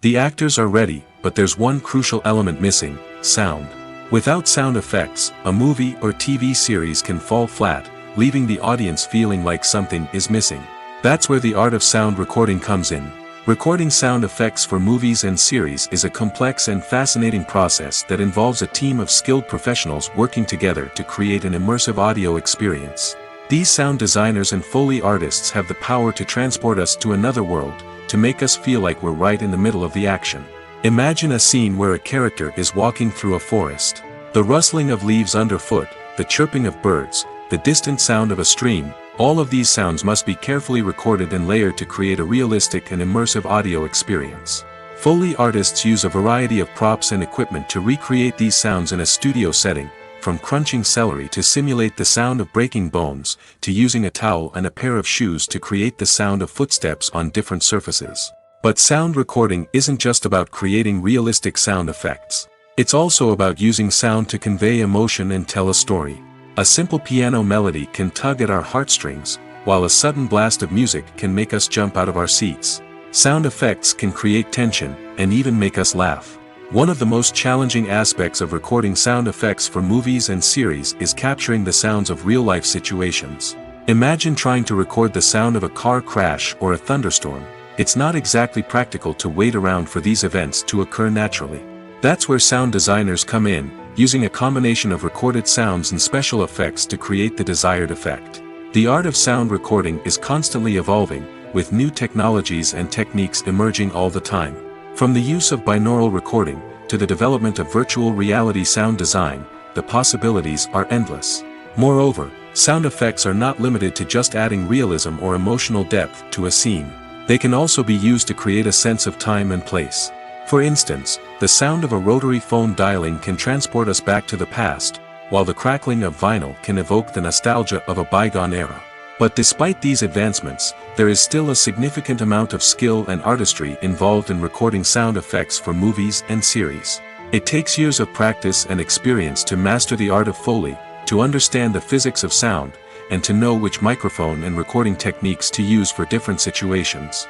The actors are ready, but there's one crucial element missing: sound. Without sound effects, a movie or TV series can fall flat, leaving the audience feeling like something is missing. That's where the art of sound recording comes in. Recording sound effects for movies and series is a complex and fascinating process that involves a team of skilled professionals working together to create an immersive audio experience. These sound designers and Foley artists have the power to transport us to another world, to make us feel like we're right in the middle of the action. Imagine a scene where a character is walking through a forest. The rustling of leaves underfoot, the chirping of birds, the distant sound of a stream, all of these sounds must be carefully recorded and layered to create a realistic and immersive audio experience. Foley artists use a variety of props and equipment to recreate these sounds in a studio setting, from crunching celery to simulate the sound of breaking bones, to using a towel and a pair of shoes to create the sound of footsteps on different surfaces. But sound recording isn't just about creating realistic sound effects. It's also about using sound to convey emotion and tell a story. A simple piano melody can tug at our heartstrings, while a sudden blast of music can make us jump out of our seats. Sound effects can create tension, and even make us laugh. One of the most challenging aspects of recording sound effects for movies and series is capturing the sounds of real-life situations. Imagine trying to record the sound of a car crash or a thunderstorm. It's not exactly practical to wait around for these events to occur naturally. That's where sound designers come in, using a combination of recorded sounds and special effects to create the desired effect. The art of sound recording is constantly evolving, with new technologies and techniques emerging all the time. From the use of binaural recording, to the development of virtual reality sound design, the possibilities are endless. Moreover, sound effects are not limited to just adding realism or emotional depth to a scene. They can also be used to create a sense of time and place. For instance, the sound of a rotary phone dialing can transport us back to the past, while the crackling of vinyl can evoke the nostalgia of a bygone era. But despite these advancements, there is still a significant amount of skill and artistry involved in recording sound effects for movies and series. It takes years of practice and experience to master the art of Foley, to understand the physics of sound, and to know which microphone and recording techniques to use for different situations.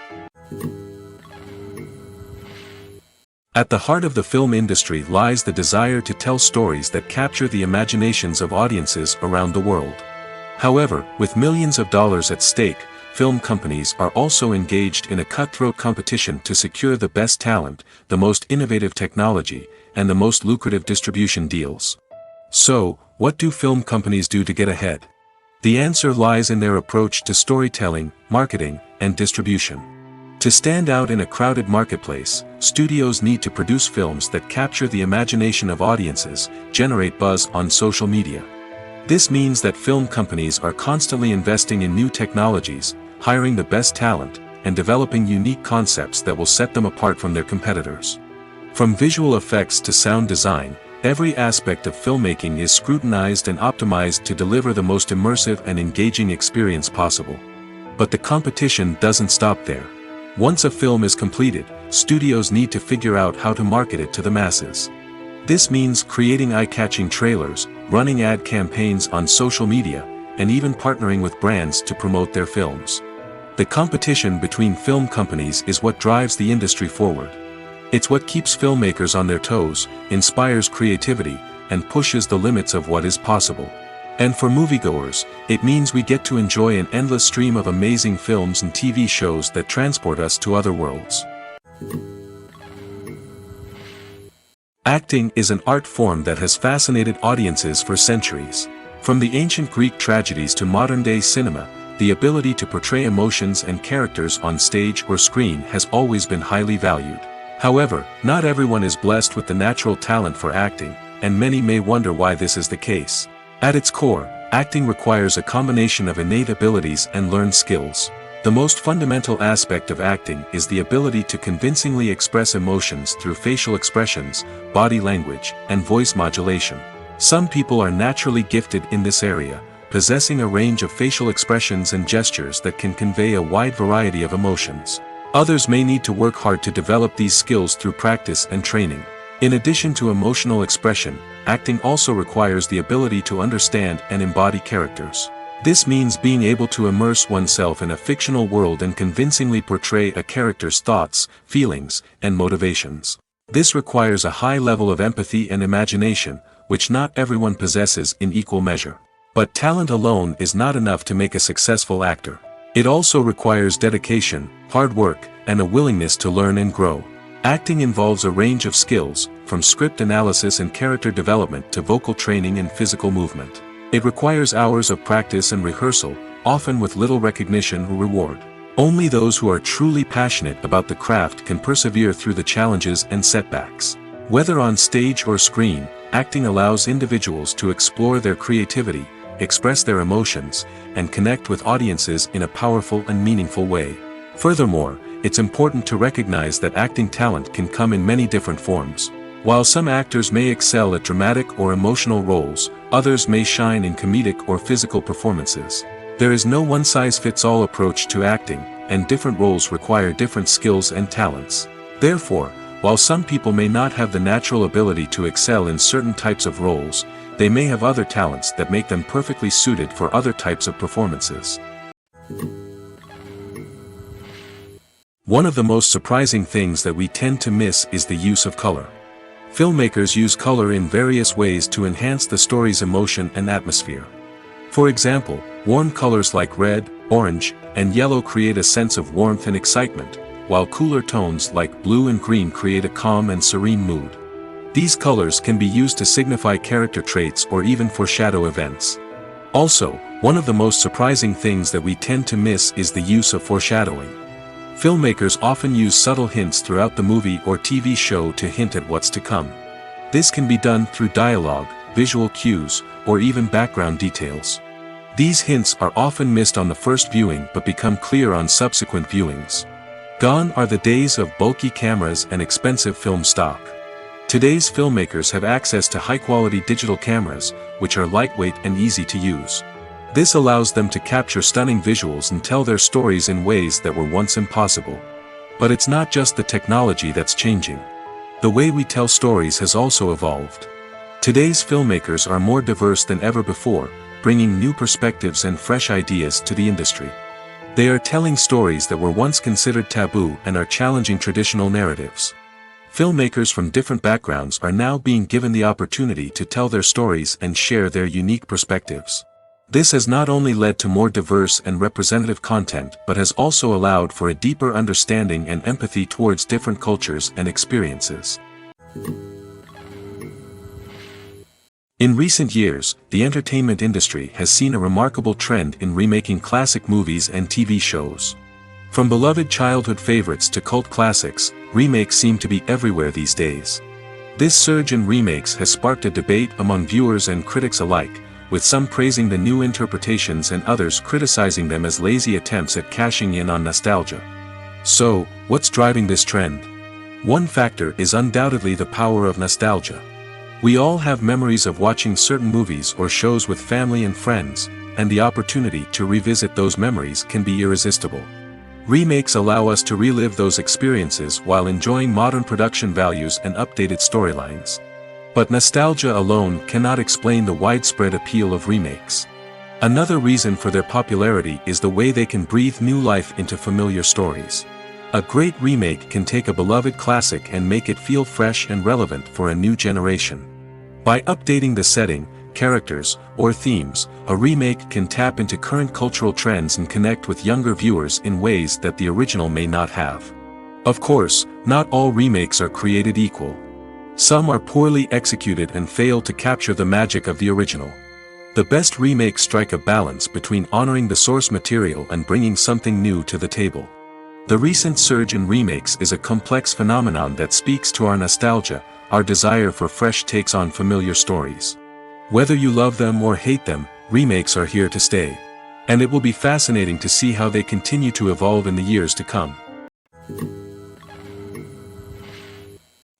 At the heart of the film industry lies the desire to tell stories that capture the imaginations of audiences around the world. However, with millions of dollars at stake, film companies are also engaged in a cutthroat competition to secure the best talent, the most innovative technology, and the most lucrative distribution deals. So, what do film companies do to get ahead? The answer lies in their approach to storytelling, marketing, and distribution. To stand out in a crowded marketplace, studios need to produce films that capture the imagination of audiences, generate buzz on social media, This means that film companies are constantly investing in new technologies, hiring the best talent, and developing unique concepts that will set them apart from their competitors. From visual effects to sound design, every aspect of filmmaking is scrutinized and optimized to deliver the most immersive and engaging experience possible. But the competition doesn't stop there. Once a film is completed, studios need to figure out how to market it to the masses. This means creating eye-catching trailers, running ad campaigns on social media, and even partnering with brands to promote their films. The competition between film companies is what drives the industry forward. It's what keeps filmmakers on their toes, inspires creativity, and pushes the limits of what is possible. And for moviegoers, it means we get to enjoy an endless stream of amazing films and TV shows that transport us to other worlds. Acting is an art form that has fascinated audiences for centuries. From the ancient Greek tragedies to modern-day cinema, the ability to portray emotions and characters on stage or screen has always been highly valued. However, not everyone is blessed with the natural talent for acting, and many may wonder why this is the case. At its core, acting requires a combination of innate abilities and learned skills. The most fundamental aspect of acting is the ability to convincingly express emotions through facial expressions, body language, and voice modulation. Some people are naturally gifted in this area, possessing a range of facial expressions and gestures that can convey a wide variety of emotions. Others may need to work hard to develop these skills through practice and training. In addition to emotional expression, acting also requires the ability to understand and embody characters. This means being able to immerse oneself in a fictional world and convincingly portray a character's thoughts, feelings, and motivations. This requires a high level of empathy and imagination, which not everyone possesses in equal measure. But talent alone is not enough to make a successful actor. It also requires dedication, hard work, and a willingness to learn and grow. Acting involves a range of skills, from script analysis and character development to vocal training and physical movement. It requires hours of practice and rehearsal, often with little recognition or reward. Only those who are truly passionate about the craft can persevere through the challenges and setbacks. Whether on stage or screen, acting allows individuals to explore their creativity, express their emotions, and connect with audiences in a powerful and meaningful way. Furthermore, it's important to recognize that acting talent can come in many different forms. While some actors may excel at dramatic or emotional roles, others may shine in comedic or physical performances. There is no one-size-fits-all approach to acting, and different roles require different skills and talents. Therefore, while some people may not have the natural ability to excel in certain types of roles, they may have other talents that make them perfectly suited for other types of performances. One of the most surprising things that we tend to miss is the use of color. Filmmakers use color in various ways to enhance the story's emotion and atmosphere. For example, warm colors like red, orange, and yellow create a sense of warmth and excitement, while cooler tones like blue and green create a calm and serene mood. These colors can be used to signify character traits or even foreshadow events. Also, one of the most surprising things that we tend to miss is the use of foreshadowing. Filmmakers often use subtle hints throughout the movie or TV show to hint at what's to come. This can be done through dialogue, visual cues, or even background details. These hints are often missed on the first viewing but become clear on subsequent viewings. Gone are the days of bulky cameras and expensive film stock. Today's filmmakers have access to high-quality digital cameras, which are lightweight and easy to use. This allows them to capture stunning visuals and tell their stories in ways that were once impossible. But it's not just the technology that's changing. The way we tell stories has also evolved. Today's filmmakers are more diverse than ever before, bringing new perspectives and fresh ideas to the industry. They are telling stories that were once considered taboo and are challenging traditional narratives. Filmmakers from different backgrounds are now being given the opportunity to tell their stories and share their unique perspectives. This has not only led to more diverse and representative content but has also allowed for a deeper understanding and empathy towards different cultures and experiences. In recent years, the entertainment industry has seen a remarkable trend in remaking classic movies and TV shows. From beloved childhood favorites to cult classics, remakes seem to be everywhere these days. This surge in remakes has sparked a debate among viewers and critics alike, with some praising the new interpretations and others criticizing them as lazy attempts at cashing in on nostalgia. So, what's driving this trend? One factor is undoubtedly the power of nostalgia. We all have memories of watching certain movies or shows with family and friends, and the opportunity to revisit those memories can be irresistible. Remakes allow us to relive those experiences while enjoying modern production values and updated storylines. But nostalgia alone cannot explain the widespread appeal of remakes. Another reason for their popularity is the way they can breathe new life into familiar stories. A great remake can take a beloved classic and make it feel fresh and relevant for a new generation. By updating the setting, characters, or themes, a remake can tap into current cultural trends and connect with younger viewers in ways that the original may not have. Of course, not all remakes are created equal. Some are poorly executed and fail to capture the magic of the original. The best remakes strike a balance between honoring the source material and bringing something new to the table. The recent surge in remakes is a complex phenomenon that speaks to our nostalgia, our desire for fresh takes on familiar stories. Whether you love them or hate them, remakes are here to stay. And it will be fascinating to see how they continue to evolve in the years to come.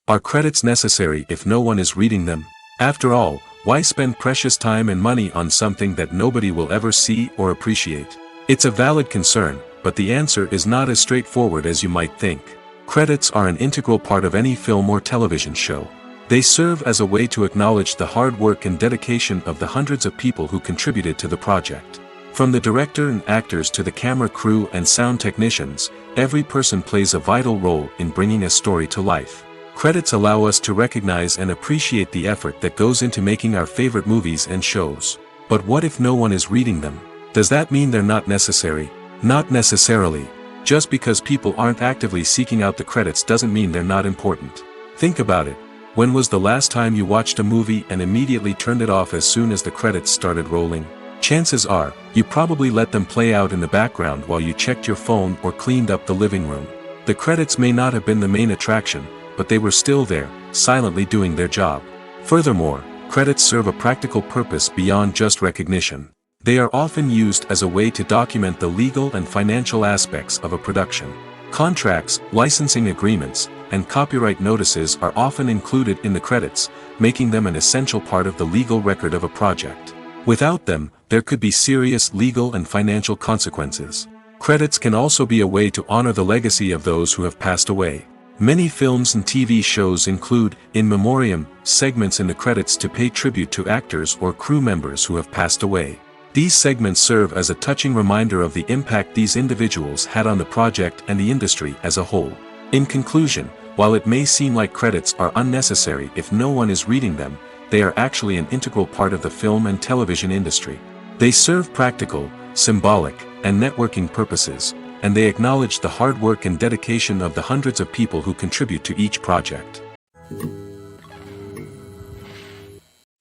Are credits necessary if no one is reading them? After all, why spend precious time and money on something that nobody will ever see or appreciate? It's a valid concern, but the answer is not as straightforward as you might think. Credits are an integral part of any film or television show. They serve as a way to acknowledge the hard work and dedication of the hundreds of people who contributed to the project. From the director and actors to the camera crew and sound technicians, every person plays a vital role in bringing a story to life. Credits allow us to recognize and appreciate the effort that goes into making our favorite movies and shows. But what if no one is reading them? Does that mean they're not necessary? Not necessarily. Just because people aren't actively seeking out the credits doesn't mean they're not important. Think about it. When was the last time you watched a movie and immediately turned it off as soon as the credits started rolling? Chances are, you probably let them play out in the background while you checked your phone or cleaned up the living room. The credits may not have been the main attraction, but they were still there, silently doing their job. Furthermore, credits serve a practical purpose beyond just recognition. They are often used as a way to document the legal and financial aspects of a production. Contracts, licensing agreements, and copyright notices are often included in the credits, making them an essential part of the legal record of a project. Without them, there could be serious legal and financial consequences. Credits can also be a way to honor the legacy of those who have passed away. Many films and TV shows include, in memoriam, segments in the credits to pay tribute to actors or crew members who have passed away. These segments serve as a touching reminder of the impact these individuals had on the project and the industry as a whole. In conclusion, while it may seem like credits are unnecessary if no one is reading them, they are actually an integral part of the film and television industry. They serve practical, symbolic, and networking purposes, and they acknowledge the hard work and dedication of the hundreds of people who contribute to each project.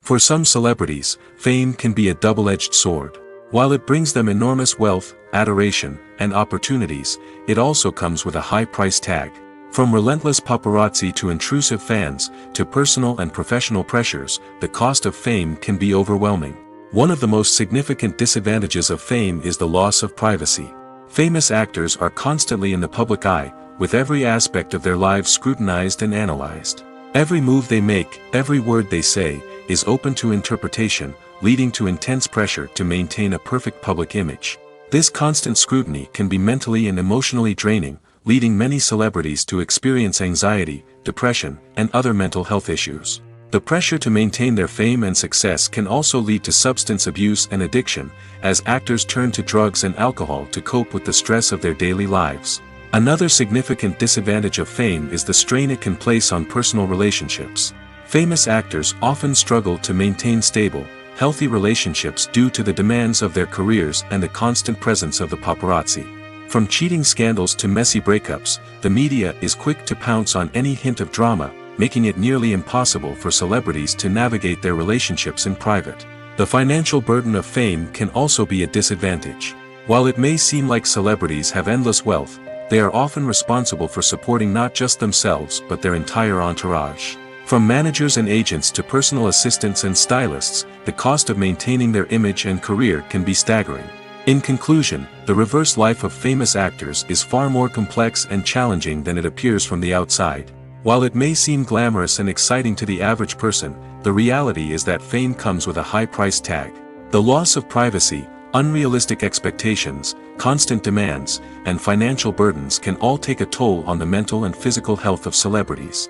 For some celebrities, fame can be a double-edged sword. While it brings them enormous wealth, adoration, and opportunities, it also comes with a high price tag. From relentless paparazzi to intrusive fans, to personal and professional pressures, the cost of fame can be overwhelming. One of the most significant disadvantages of fame is the loss of privacy. Famous actors are constantly in the public eye, with every aspect of their lives scrutinized and analyzed. Every move they make, every word they say, is open to interpretation, leading to intense pressure to maintain a perfect public image. This constant scrutiny can be mentally and emotionally draining, leading many celebrities to experience anxiety, depression, and other mental health issues. The pressure to maintain their fame and success can also lead to substance abuse and addiction, as actors turn to drugs and alcohol to cope with the stress of their daily lives. Another significant disadvantage of fame is the strain it can place on personal relationships. Famous actors often struggle to maintain stable, healthy relationships due to the demands of their careers and the constant presence of the paparazzi. From cheating scandals to messy breakups, the media is quick to pounce on any hint of drama, making it nearly impossible for celebrities to navigate their relationships in private. The financial burden of fame can also be a disadvantage. While it may seem like celebrities have endless wealth, they are often responsible for supporting not just themselves but their entire entourage. From managers and agents to personal assistants and stylists, the cost of maintaining their image and career can be staggering. In conclusion, the reverse life of famous actors is far more complex and challenging than it appears from the outside. While it may seem glamorous and exciting to the average person, the reality is that fame comes with a high price tag. The loss of privacy, unrealistic expectations, constant demands, and financial burdens can all take a toll on the mental and physical health of celebrities.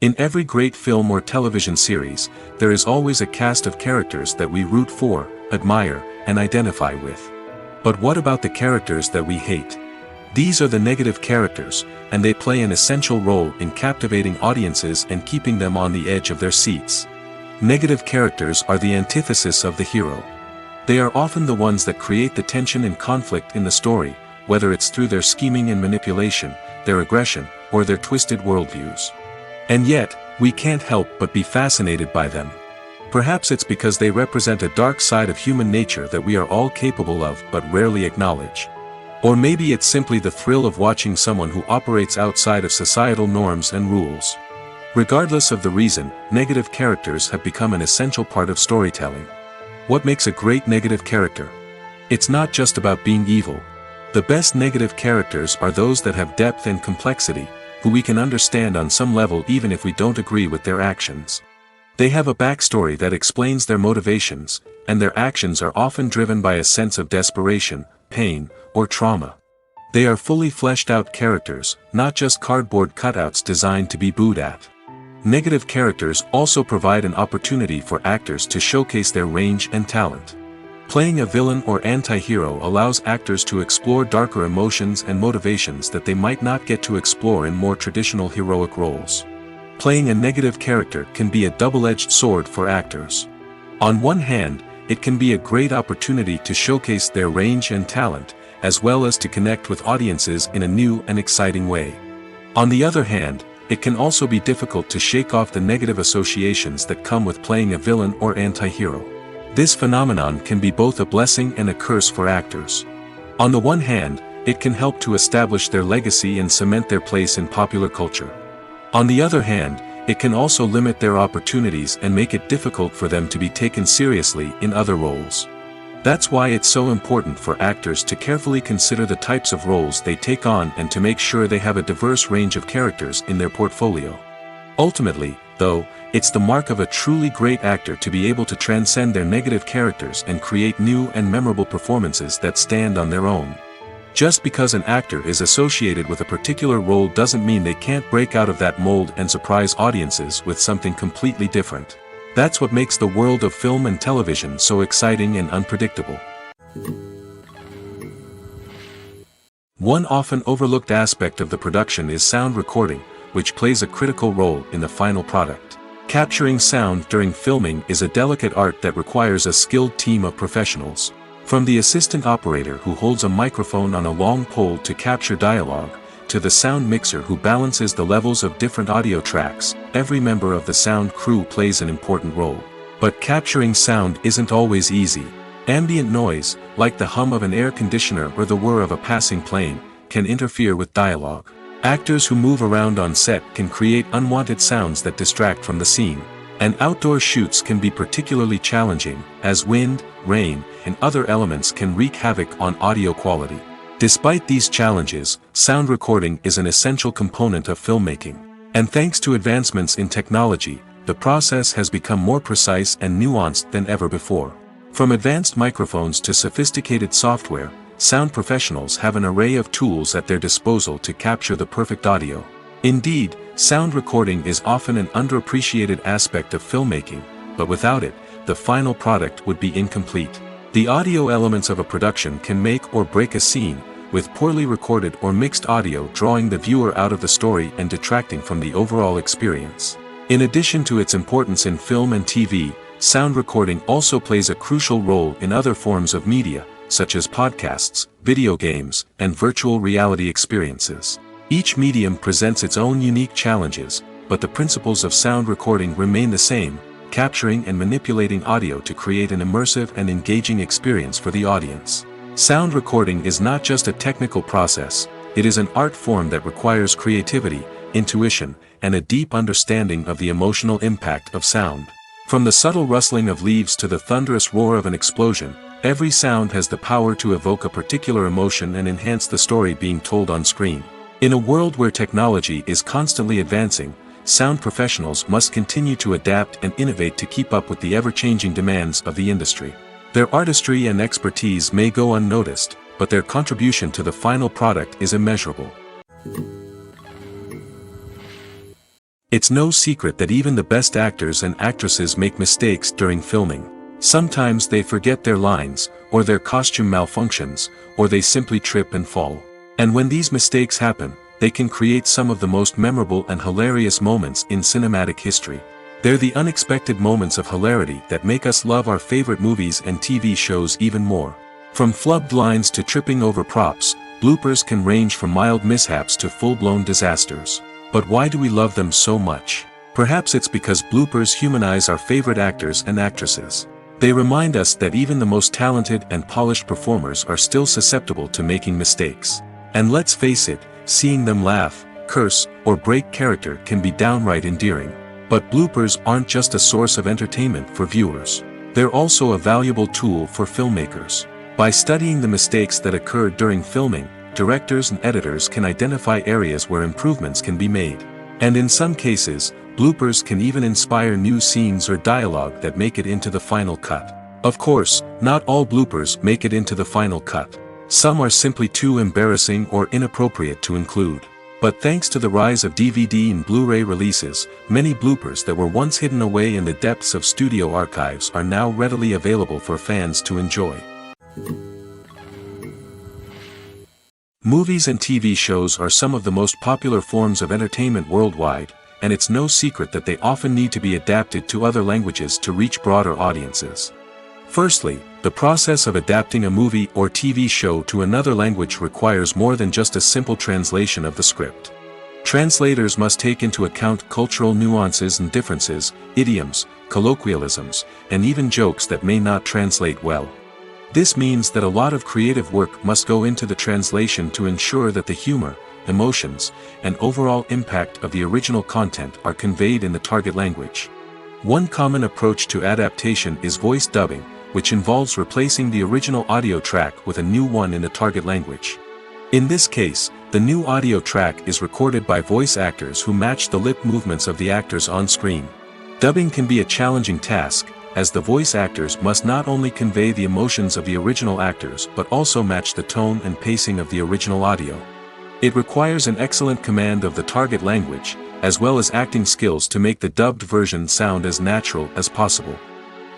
In every great film or television series, there is always a cast of characters that we root for, admire, and identify with. But what about the characters that we hate? These are the negative characters, and they play an essential role in captivating audiences and keeping them on the edge of their seats. Negative characters are the antithesis of the hero. They are often the ones that create the tension and conflict in the story, whether it's through their scheming and manipulation, their aggression, or their twisted worldviews. And yet, we can't help but be fascinated by them. Perhaps it's because they represent a dark side of human nature that we are all capable of but rarely acknowledge. Or maybe it's simply the thrill of watching someone who operates outside of societal norms and rules. Regardless of the reason, negative characters have become an essential part of storytelling. What makes a great negative character? It's not just about being evil. The best negative characters are those that have depth and complexity, who we can understand on some level even if we don't agree with their actions. They have a backstory that explains their motivations, and their actions are often driven by a sense of desperation, pain, or trauma. They are fully fleshed out characters, not just cardboard cutouts designed to be booed at. Negative characters also provide an opportunity for actors to showcase their range and talent. Playing a villain or anti-hero allows actors to explore darker emotions and motivations that they might not get to explore in more traditional heroic roles. Playing a negative character can be a double-edged sword for actors. On one hand, it can be a great opportunity to showcase their range and talent, as well as to connect with audiences in a new and exciting way. On the other hand, it can also be difficult to shake off the negative associations that come with playing a villain or anti-hero. This phenomenon can be both a blessing and a curse for actors. On the one hand, it can help to establish their legacy and cement their place in popular culture. On the other hand, it can also limit their opportunities and make it difficult for them to be taken seriously in other roles. That's why it's so important for actors to carefully consider the types of roles they take on and to make sure they have a diverse range of characters in their portfolio. Ultimately, though, it's the mark of a truly great actor to be able to transcend their negative characters and create new and memorable performances that stand on their own. Just because an actor is associated with a particular role doesn't mean they can't break out of that mold and surprise audiences with something completely different. That's what makes the world of film and television so exciting and unpredictable. One often overlooked aspect of the production is sound recording, which plays a critical role in the final product. Capturing sound during filming is a delicate art that requires a skilled team of professionals. From the assistant operator who holds a microphone on a long pole to capture dialogue, to the sound mixer who balances the levels of different audio tracks, every member of the sound crew plays an important role. But capturing sound isn't always easy. Ambient noise, like the hum of an air conditioner or the whir of a passing plane, can interfere with dialogue. Actors who move around on set can create unwanted sounds that distract from the scene. And outdoor shoots can be particularly challenging, as wind, rain, and other elements can wreak havoc on audio quality. Despite these challenges, sound recording is an essential component of filmmaking. And thanks to advancements in technology, the process has become more precise and nuanced than ever before. From advanced microphones to sophisticated software, sound professionals have an array of tools at their disposal to capture the perfect audio. Indeed, sound recording is often an underappreciated aspect of filmmaking, but without it, the final product would be incomplete. The audio elements of a production can make or break a scene, with poorly recorded or mixed audio drawing the viewer out of the story and detracting from the overall experience. In addition to its importance in film and TV, sound recording also plays a crucial role in other forms of media, such as podcasts, video games, and virtual reality experiences. Each medium presents its own unique challenges, but the principles of sound recording remain the same, capturing and manipulating audio to create an immersive and engaging experience for the audience. Sound recording is not just a technical process, It is an art form that requires creativity, intuition, and a deep understanding of the emotional impact of sound. From the subtle rustling of leaves to the thunderous roar of an explosion, every sound has the power to evoke a particular emotion and enhance the story being told on screen. In a world where technology is constantly advancing, sound professionals must continue to adapt and innovate to keep up with the ever-changing demands of the industry. Their artistry and expertise may go unnoticed, but their contribution to the final product is immeasurable. It's no secret that even the best actors and actresses make mistakes during filming. Sometimes they forget their lines, or their costume malfunctions, or they simply trip and fall. And when these mistakes happen, they can create some of the most memorable and hilarious moments in cinematic history. They're the unexpected moments of hilarity that make us love our favorite movies and TV shows even more. From flubbed lines to tripping over props, bloopers can range from mild mishaps to full-blown disasters. But why do we love them so much? Perhaps it's because bloopers humanize our favorite actors and actresses. They remind us that even the most talented and polished performers are still susceptible to making mistakes. And let's face it, seeing them laugh, curse, or break character can be downright endearing. But bloopers aren't just a source of entertainment for viewers. They're also a valuable tool for filmmakers. By studying the mistakes that occurred during filming, directors and editors can identify areas where improvements can be made. And in some cases, bloopers can even inspire new scenes or dialogue that make it into the final cut. Of course, not all bloopers make it into the final cut. Some are simply too embarrassing or inappropriate to include. But thanks to the rise of DVD and Blu-ray releases, many bloopers that were once hidden away in the depths of studio archives are now readily available for fans to enjoy. Movies and TV shows are some of the most popular forms of entertainment worldwide, and it's no secret that they often need to be adapted to other languages to reach broader audiences. Firstly, the process of adapting a movie or TV show to another language requires more than just a simple translation of the script. Translators must take into account cultural nuances and differences, idioms, colloquialisms, and even jokes that may not translate well. This means that a lot of creative work must go into the translation to ensure that the humor, emotions, and overall impact of the original content are conveyed in the target language. One common approach to adaptation is voice dubbing, which involves replacing the original audio track with a new one in the target language. In this case, the new audio track is recorded by voice actors who match the lip movements of the actors on screen. Dubbing can be a challenging task, as the voice actors must not only convey the emotions of the original actors but also match the tone and pacing of the original audio. It requires an excellent command of the target language, as well as acting skills to make the dubbed version sound as natural as possible.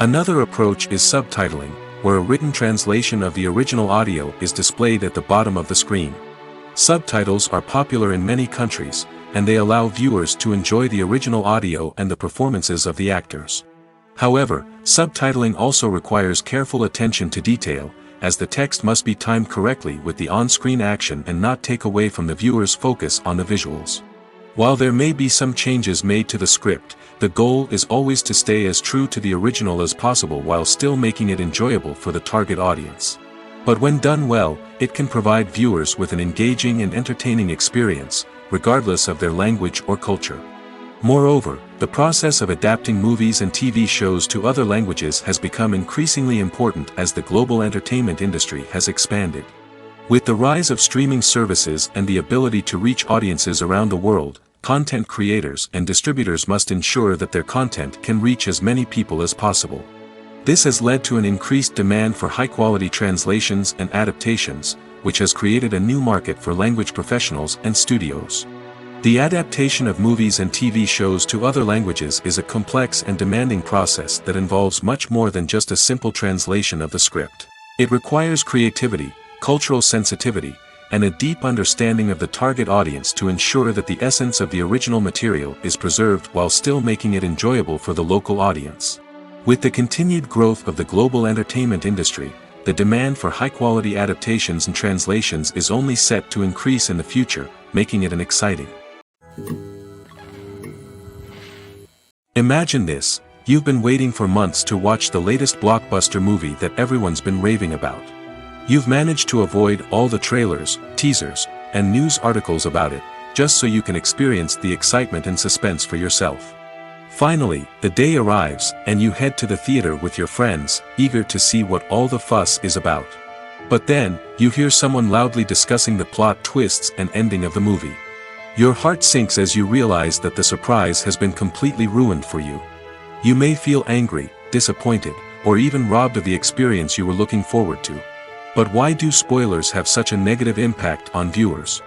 Another approach is subtitling, where a written translation of the original audio is displayed at the bottom of the screen. Subtitles are popular in many countries, and they allow viewers to enjoy the original audio and the performances of the actors. However, subtitling also requires careful attention to detail, as the text must be timed correctly with the on-screen action and not take away from the viewer's focus on the visuals. While there may be some changes made to the script, the goal is always to stay as true to the original as possible while still making it enjoyable for the target audience. But when done well, it can provide viewers with an engaging and entertaining experience, regardless of their language or culture. Moreover, the process of adapting movies and TV shows to other languages has become increasingly important as the global entertainment industry has expanded. With the rise of streaming services and the ability to reach audiences around the world, content creators and distributors must ensure that their content can reach as many people as possible. This has led to an increased demand for high-quality translations and adaptations, which has created a new market for language professionals and studios. The adaptation of movies and TV shows to other languages is a complex and demanding process that involves much more than just a simple translation of the script. It requires creativity, cultural sensitivity, and a deep understanding of the target audience to ensure that the essence of the original material is preserved while still making it enjoyable for the local audience. With the continued growth of the global entertainment industry, the demand for high-quality adaptations and translations is only set to increase in the future, making it an exciting. Imagine this: you've been waiting for months to watch the latest blockbuster movie that everyone's been raving about. You've managed to avoid all the trailers, teasers, and news articles about it, just so you can experience the excitement and suspense for yourself. Finally, the day arrives, and you head to the theater with your friends, eager to see what all the fuss is about. But then, you hear someone loudly discussing the plot twists and ending of the movie. Your heart sinks as you realize that the surprise has been completely ruined for you. You may feel angry, disappointed, or even robbed of the experience you were looking forward to. But why do spoilers have such a negative impact on viewers?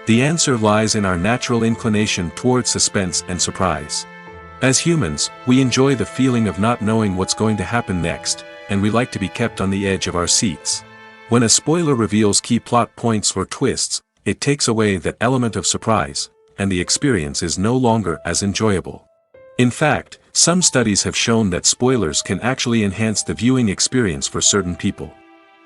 The answer lies in our natural inclination toward suspense and surprise. As humans, we enjoy the feeling of not knowing what's going to happen next, and we like to be kept on the edge of our seats. When a spoiler reveals key plot points or twists, it takes away that element of surprise, and the experience is no longer as enjoyable. In fact, some studies have shown that spoilers can actually enhance the viewing experience for certain people.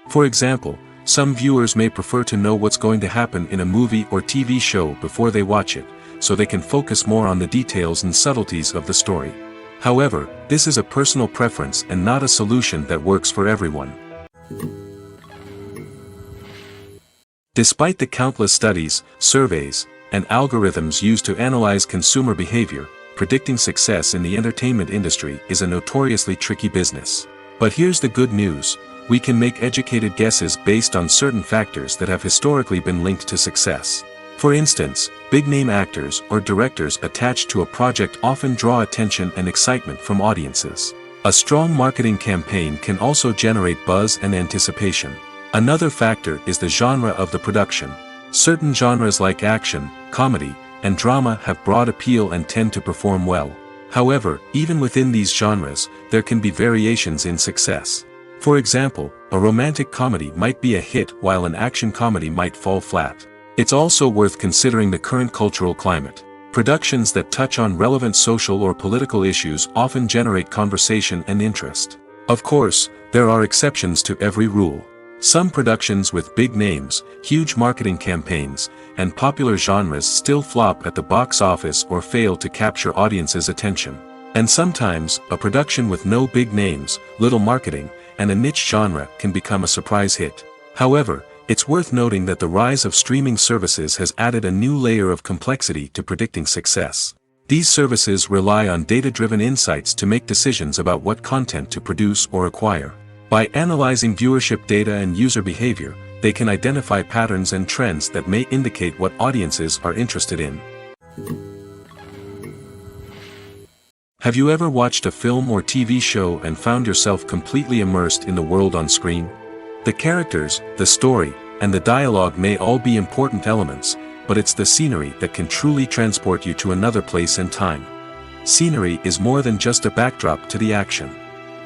For example, some viewers may prefer to know what's going to happen in a movie or TV show before they watch it, so they can focus more on the details and subtleties of the story. However, this is a personal preference and not a solution that works for everyone. Despite the countless studies, surveys, and algorithms used to analyze consumer behavior, predicting success in the entertainment industry is a notoriously tricky business. But here's the good news: we can make educated guesses based on certain factors that have historically been linked to success. For instance, big-name actors or directors attached to a project often draw attention and excitement from audiences. A strong marketing campaign can also generate buzz and anticipation. Another factor is the genre of the production. Certain genres like action, comedy, and drama have broad appeal and tend to perform well. However, even within these genres, there can be variations in success. For example, a romantic comedy might be a hit while an action comedy might fall flat. It's also worth considering the current cultural climate. Productions that touch on relevant social or political issues often generate conversation and interest. Of course, there are exceptions to every rule. Some productions with big names, huge marketing campaigns, and popular genres still flop at the box office or fail to capture audiences' attention. And sometimes, a production with no big names, little marketing, and a niche genre can become a surprise hit. However, it's worth noting that the rise of streaming services has added a new layer of complexity to predicting success. These services rely on data-driven insights to make decisions about what content to produce or acquire. By analyzing viewership data and user behavior, they can identify patterns and trends that may indicate what audiences are interested in. Have you ever watched a film or TV show and found yourself completely immersed in the world on screen? The characters, the story, and the dialogue may all be important elements, but it's the scenery that can truly transport you to another place and time. Scenery is more than just a backdrop to the action.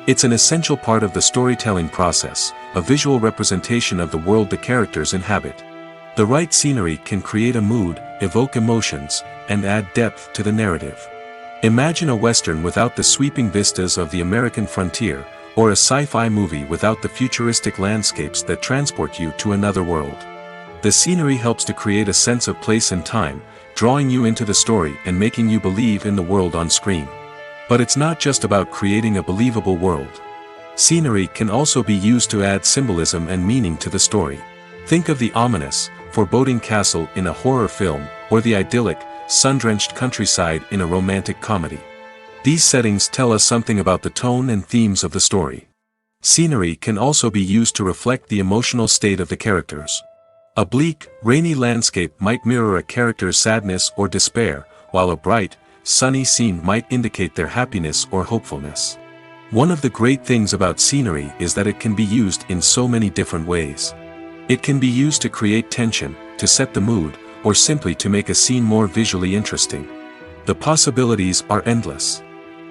It's an essential part of the storytelling process, a visual representation of the world the characters inhabit. The right scenery can create a mood, evoke emotions, and add depth to the narrative. Imagine a Western without the sweeping vistas of the American frontier, or a sci-fi movie without the futuristic landscapes that transport you to another world. The scenery helps to create a sense of place and time, drawing you into the story and making you believe in the world on screen. But it's not just about creating a believable world. Scenery can also be used to add symbolism and meaning to the story. Think of the ominous, foreboding castle in a horror film, or the idyllic, sun-drenched countryside in a romantic comedy. These settings tell us something about the tone and themes of the story. Scenery can also be used to reflect the emotional state of the characters. A bleak, rainy landscape might mirror a character's sadness or despair, while a bright, sunny scene might indicate their happiness or hopefulness. One of the great things about scenery is that it can be used in so many different ways. It can be used to create tension, to set the mood, or simply to make a scene more visually interesting. The possibilities are endless.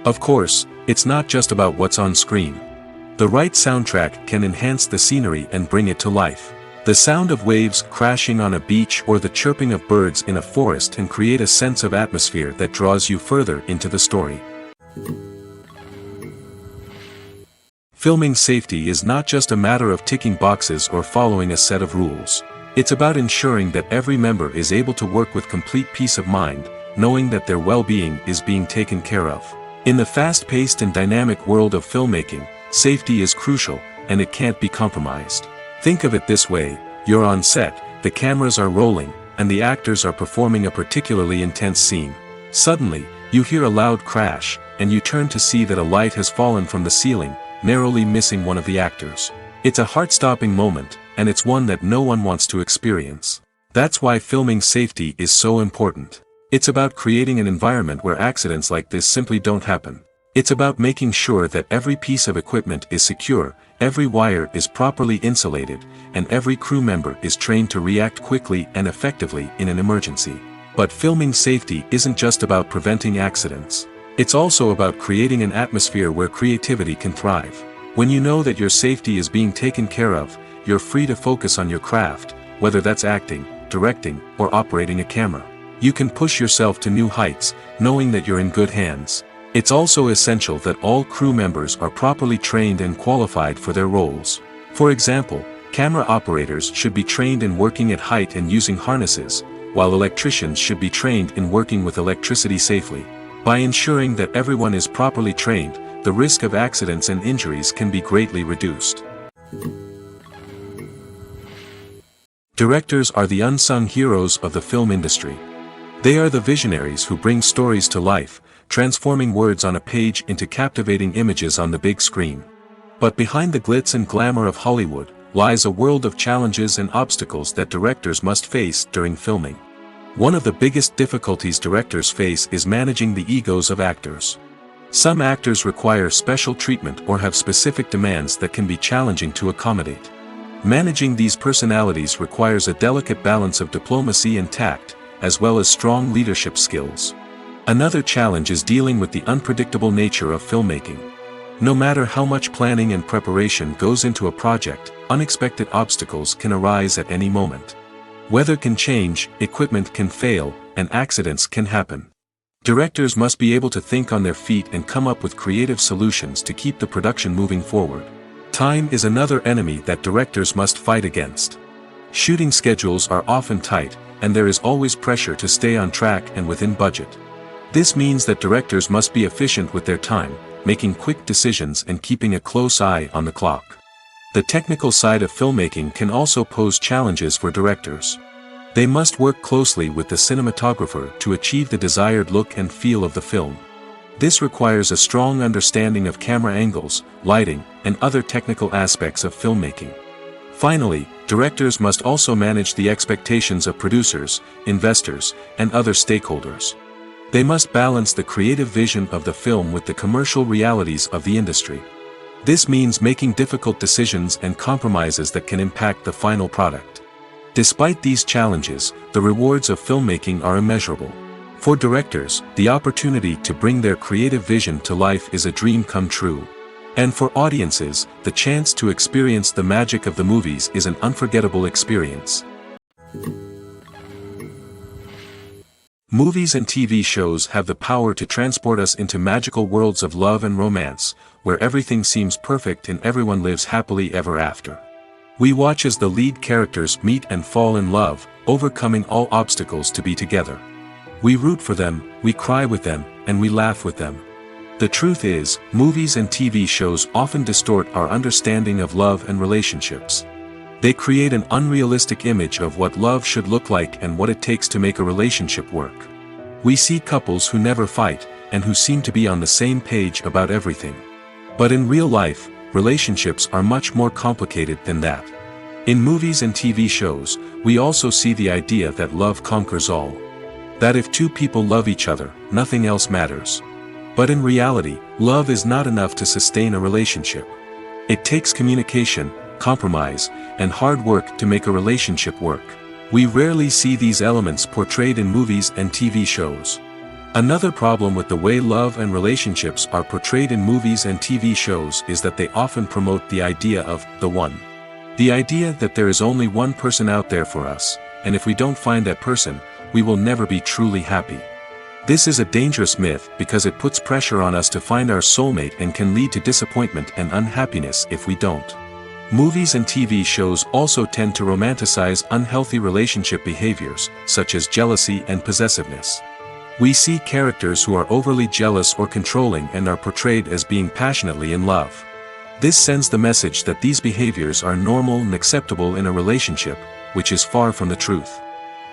Of course, it's not just about what's on screen. The right soundtrack can enhance the scenery and bring it to life. The sound of waves crashing on a beach or the chirping of birds in a forest can create a sense of atmosphere that draws you further into the story. Filming safety is not just a matter of ticking boxes or following a set of rules. It's about ensuring that every member is able to work with complete peace of mind, knowing that their well-being is being taken care of. In the fast-paced and dynamic world of filmmaking, safety is crucial, and it can't be compromised. Think of it this way: you're on set, the cameras are rolling, and the actors are performing a particularly intense scene. Suddenly, you hear a loud crash, and you turn to see that a light has fallen from the ceiling, narrowly missing one of the actors. It's a heart-stopping moment, and it's one that no one wants to experience. That's why filming safety is so important. It's about creating an environment where accidents like this simply don't happen. It's about making sure that every piece of equipment is secure, every wire is properly insulated, and every crew member is trained to react quickly and effectively in an emergency. But filming safety isn't just about preventing accidents. It's also about creating an atmosphere where creativity can thrive. When you know that your safety is being taken care of, you're free to focus on your craft, whether that's acting, directing, or operating a camera. You can push yourself to new heights, knowing that you're in good hands. It's also essential that all crew members are properly trained and qualified for their roles. For example, camera operators should be trained in working at height and using harnesses, while electricians should be trained in working with electricity safely. By ensuring that everyone is properly trained, the risk of accidents and injuries can be greatly reduced. Directors are the unsung heroes of the film industry. They are the visionaries who bring stories to life, transforming words on a page into captivating images on the big screen. But behind the glitz and glamour of Hollywood, lies a world of challenges and obstacles that directors must face during filming. One of the biggest difficulties directors face is managing the egos of actors. Some actors require special treatment or have specific demands that can be challenging to accommodate. Managing these personalities requires a delicate balance of diplomacy and tact, as well as strong leadership skills. Another challenge is dealing with the unpredictable nature of filmmaking. No matter how much planning and preparation goes into a project, unexpected obstacles can arise at any moment. Weather can change, equipment can fail, and accidents can happen. Directors must be able to think on their feet and come up with creative solutions to keep the production moving forward. Time is another enemy that directors must fight against. Shooting schedules are often tight, and there is always pressure to stay on track and within budget. This means that directors must be efficient with their time, making quick decisions and keeping a close eye on the clock. The technical side of filmmaking can also pose challenges for directors. They must work closely with the cinematographer to achieve the desired look and feel of the film. This requires a strong understanding of camera angles, lighting, and other technical aspects of filmmaking. Finally, directors must also manage the expectations of producers, investors, and other stakeholders. They must balance the creative vision of the film with the commercial realities of the industry. This means making difficult decisions and compromises that can impact the final product. Despite these challenges, the rewards of filmmaking are immeasurable. For directors, the opportunity to bring their creative vision to life is a dream come true. And for audiences, the chance to experience the magic of the movies is an unforgettable experience. Movies and TV shows have the power to transport us into magical worlds of love and romance, where everything seems perfect and everyone lives happily ever after. We watch as the lead characters meet and fall in love, overcoming all obstacles to be together. We root for them, we cry with them, and we laugh with them. The truth is, movies and TV shows often distort our understanding of love and relationships. They create an unrealistic image of what love should look like and what it takes to make a relationship work. We see couples who never fight, and who seem to be on the same page about everything. But in real life, relationships are much more complicated than that. In movies and TV shows, we also see the idea that love conquers all. That if two people love each other, nothing else matters. But in reality, love is not enough to sustain a relationship. It takes communication, compromise, and hard work to make a relationship work. We rarely see these elements portrayed in movies and TV shows. Another problem with the way love and relationships are portrayed in movies and TV shows is that they often promote the idea of the one. The idea that there is only one person out there for us, and if we don't find that person, we will never be truly happy. This is a dangerous myth because it puts pressure on us to find our soulmate and can lead to disappointment and unhappiness if we don't. Movies and TV shows also tend to romanticize unhealthy relationship behaviors, such as jealousy and possessiveness. We see characters who are overly jealous or controlling and are portrayed as being passionately in love. This sends the message that these behaviors are normal and acceptable in a relationship, which is far from the truth.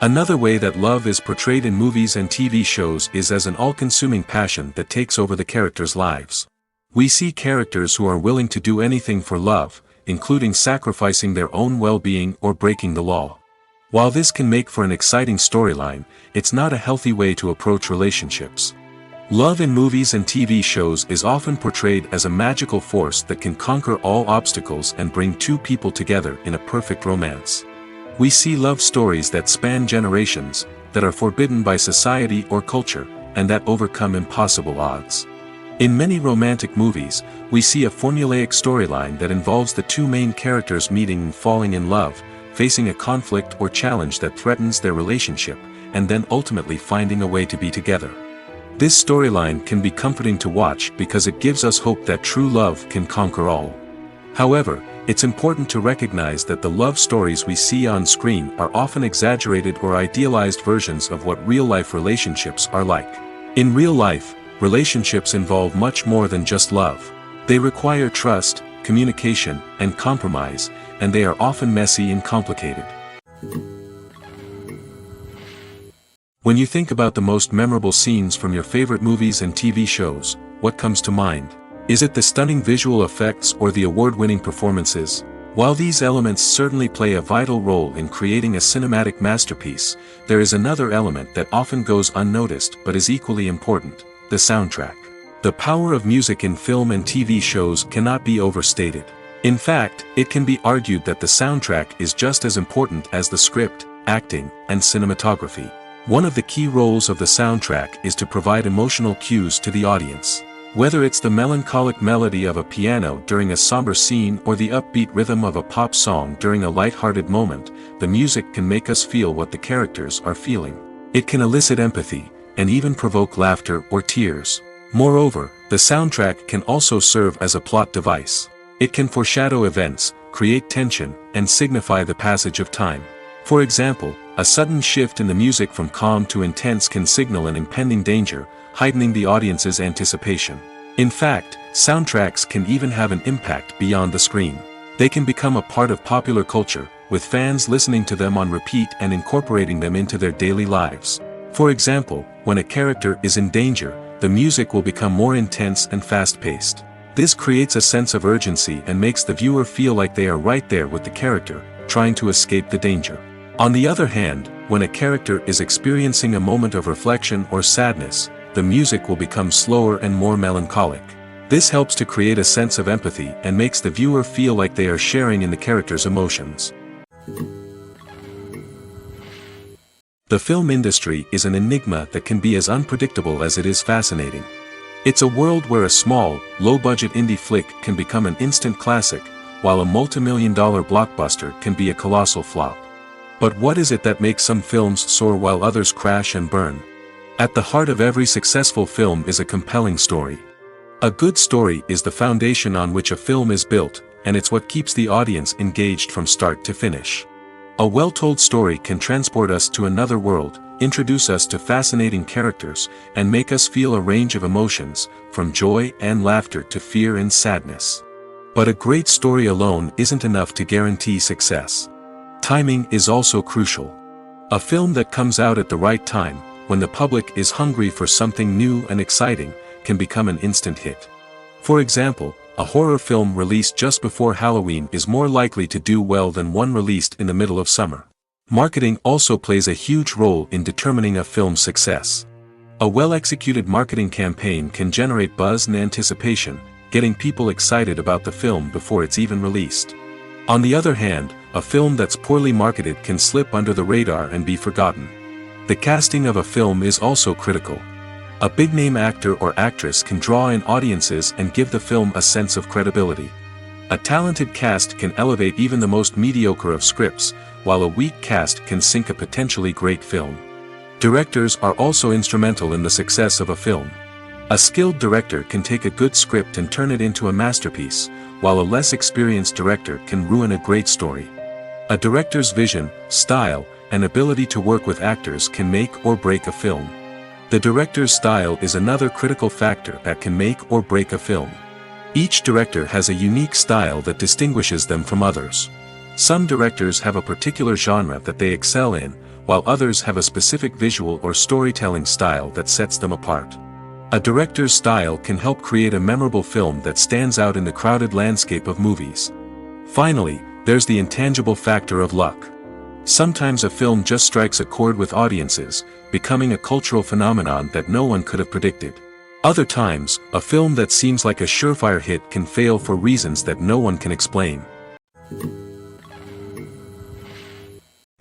Another way that love is portrayed in movies and TV shows is as an all-consuming passion that takes over the characters' lives. We see characters who are willing to do anything for love, including sacrificing their own well-being or breaking the law. While this can make for an exciting storyline, it's not a healthy way to approach relationships. Love in movies and TV shows is often portrayed as a magical force that can conquer all obstacles and bring two people together in a perfect romance. We see love stories that span generations, that are forbidden by society or culture, and that overcome impossible odds. In many romantic movies, we see a formulaic storyline that involves the two main characters meeting and falling in love, facing a conflict or challenge that threatens their relationship, and then ultimately finding a way to be together. This storyline can be comforting to watch because it gives us hope that true love can conquer all. However, it's important to recognize that the love stories we see on screen are often exaggerated or idealized versions of what real-life relationships are like. In real life, relationships involve much more than just love. They require trust, communication, and compromise, and they are often messy and complicated. When you think about the most memorable scenes from your favorite movies and TV shows, what comes to mind? Is it the stunning visual effects or the award-winning performances? While these elements certainly play a vital role in creating a cinematic masterpiece, there is another element that often goes unnoticed but is equally important: the soundtrack. The power of music in film and TV shows cannot be overstated. In fact, it can be argued that the soundtrack is just as important as the script, acting, and cinematography. One of the key roles of the soundtrack is to provide emotional cues to the audience. Whether it's the melancholic melody of a piano during a somber scene or the upbeat rhythm of a pop song during a light-hearted moment, the music can make us feel what the characters are feeling. It can elicit empathy, and even provoke laughter or tears. Moreover, the soundtrack can also serve as a plot device. It can foreshadow events, create tension, and signify the passage of time. For example, a sudden shift in the music from calm to intense can signal an impending danger, heightening the audience's anticipation. In fact, soundtracks can even have an impact beyond the screen. They can become a part of popular culture, with fans listening to them on repeat and incorporating them into their daily lives. For example, when a character is in danger, the music will become more intense and fast-paced. This creates a sense of urgency and makes the viewer feel like they are right there with the character, trying to escape the danger. On the other hand, when a character is experiencing a moment of reflection or sadness, the music will become slower and more melancholic. This helps to create a sense of empathy and makes the viewer feel like they are sharing in the character's emotions. The film industry is an enigma that can be as unpredictable as it is fascinating. It's a world where a small, low-budget indie flick can become an instant classic, while a multi-million-dollar blockbuster can be a colossal flop. But what is it that makes some films soar while others crash and burn? At the heart of every successful film is a compelling story. A good story is the foundation on which a film is built, and it's what keeps the audience engaged from start to finish. A well-told story can transport us to another world, introduce us to fascinating characters, and make us feel a range of emotions, from joy and laughter to fear and sadness. But a great story alone isn't enough to guarantee success. Timing is also crucial. A film that comes out at the right time, when the public is hungry for something new and exciting, can become an instant hit. For example, a horror film released just before Halloween is more likely to do well than one released in the middle of summer. Marketing also plays a huge role in determining a film's success. A well-executed marketing campaign can generate buzz and anticipation, getting people excited about the film before it's even released. On the other hand, a film that's poorly marketed can slip under the radar and be forgotten. The casting of a film is also critical. A big-name actor or actress can draw in audiences and give the film a sense of credibility. A talented cast can elevate even the most mediocre of scripts, while a weak cast can sink a potentially great film. Directors are also instrumental in the success of a film. A skilled director can take a good script and turn it into a masterpiece, while a less experienced director can ruin a great story. A director's vision, style, and ability to work with actors can make or break a film. The director's style is another critical factor that can make or break a film. Each director has a unique style that distinguishes them from others. Some directors have a particular genre that they excel in, while others have a specific visual or storytelling style that sets them apart. A director's style can help create a memorable film that stands out in the crowded landscape of movies. Finally, there's the intangible factor of luck. Sometimes a film just strikes a chord with audiences, becoming a cultural phenomenon that no one could have predicted. Other times, a film that seems like a surefire hit can fail for reasons that no one can explain.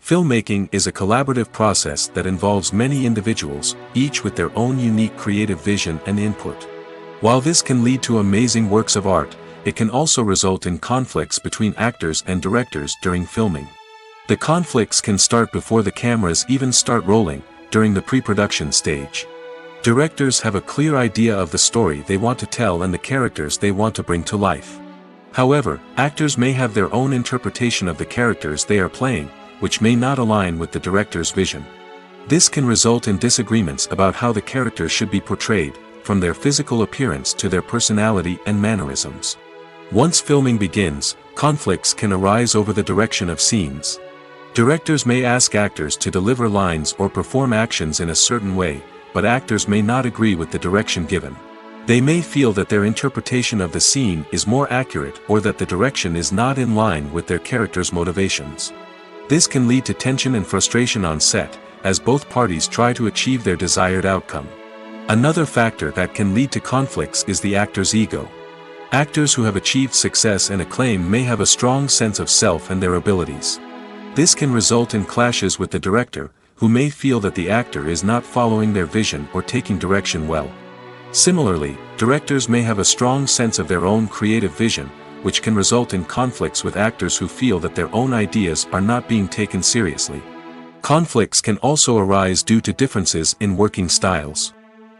Filmmaking is a collaborative process that involves many individuals, each with their own unique creative vision and input. While this can lead to amazing works of art, it can also result in conflicts between actors and directors during filming. The conflicts can start before the cameras even start rolling, during the pre-production stage. Directors have a clear idea of the story they want to tell and the characters they want to bring to life. However, actors may have their own interpretation of the characters they are playing, which may not align with the director's vision. This can result in disagreements about how the characters should be portrayed, from their physical appearance to their personality and mannerisms. Once filming begins, conflicts can arise over the direction of scenes. Directors may ask actors to deliver lines or perform actions in a certain way, but actors may not agree with the direction given. They may feel that their interpretation of the scene is more accurate or that the direction is not in line with their character's motivations. This can lead to tension and frustration on set, as both parties try to achieve their desired outcome. Another factor that can lead to conflicts is the actor's ego. Actors who have achieved success and acclaim may have a strong sense of self and their abilities. This can result in clashes with the director, who may feel that the actor is not following their vision or taking direction well. Similarly, directors may have a strong sense of their own creative vision, which can result in conflicts with actors who feel that their own ideas are not being taken seriously. Conflicts can also arise due to differences in working styles.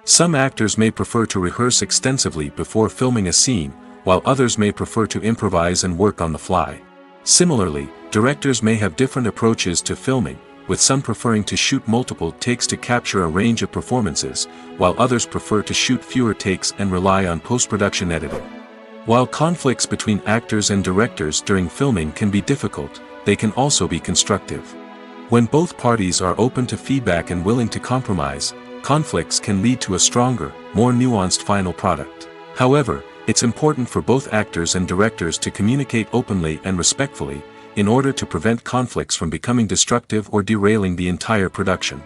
Some actors may prefer to rehearse extensively before filming a scene, while others may prefer to improvise and work on the fly. Similarly, directors may have different approaches to filming, with some preferring to shoot multiple takes to capture a range of performances, while others prefer to shoot fewer takes and rely on post-production editing. While conflicts between actors and directors during filming can be difficult, they can also be constructive. When both parties are open to feedback and willing to compromise, conflicts can lead to a stronger, more nuanced final product. However, it's important for both actors and directors to communicate openly and respectfully, in order to prevent conflicts from becoming destructive or derailing the entire production.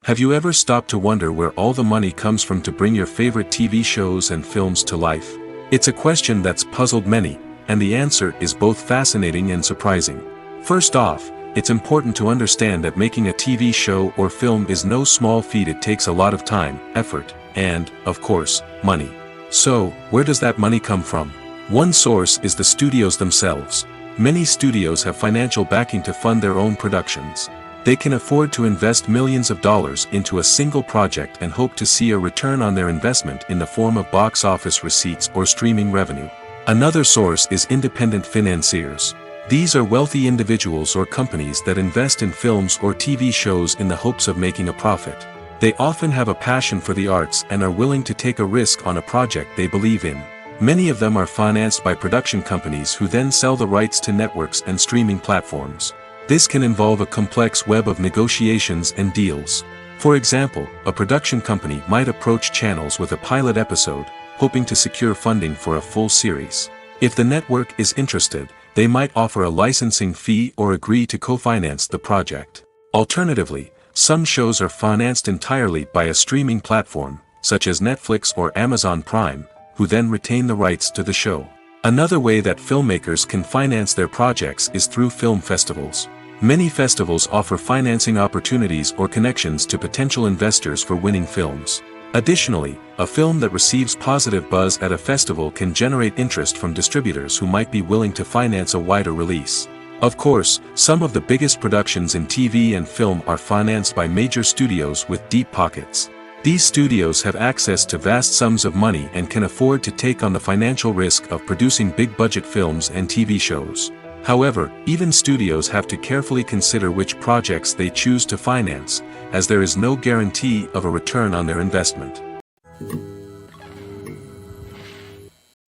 Have you ever stopped to wonder where all the money comes from to bring your favorite TV shows and films to life? It's a question that's puzzled many, and the answer is both fascinating and surprising. First off, it's important to understand that making a TV show or film is no small feat. It takes a lot of time, effort, and, of course, money. So, where does that money come from? One source is the studios themselves. Many studios have financial backing to fund their own productions. They can afford to invest millions of dollars into a single project and hope to see a return on their investment in the form of box office receipts or streaming revenue. Another source is independent financiers. These are wealthy individuals or companies that invest in films or TV shows in the hopes of making a profit. They often have a passion for the arts and are willing to take a risk on a project they believe in. Many of them are financed by production companies who then sell the rights to networks and streaming platforms. This can involve a complex web of negotiations and deals. For example, a production company might approach channels with a pilot episode, hoping to secure funding for a full series. If the network is interested, they might offer a licensing fee or agree to co-finance the project. Alternatively, some shows are financed entirely by a streaming platform, such as Netflix or Amazon Prime, who then retain the rights to the show. Another way that filmmakers can finance their projects is through film festivals. Many festivals offer financing opportunities or connections to potential investors for winning films. Additionally, a film that receives positive buzz at a festival can generate interest from distributors who might be willing to finance a wider release. Of course, some of the biggest productions in TV and film are financed by major studios with deep pockets. These studios have access to vast sums of money and can afford to take on the financial risk of producing big-budget films and TV shows. However, even studios have to carefully consider which projects they choose to finance, as there is no guarantee of a return on their investment.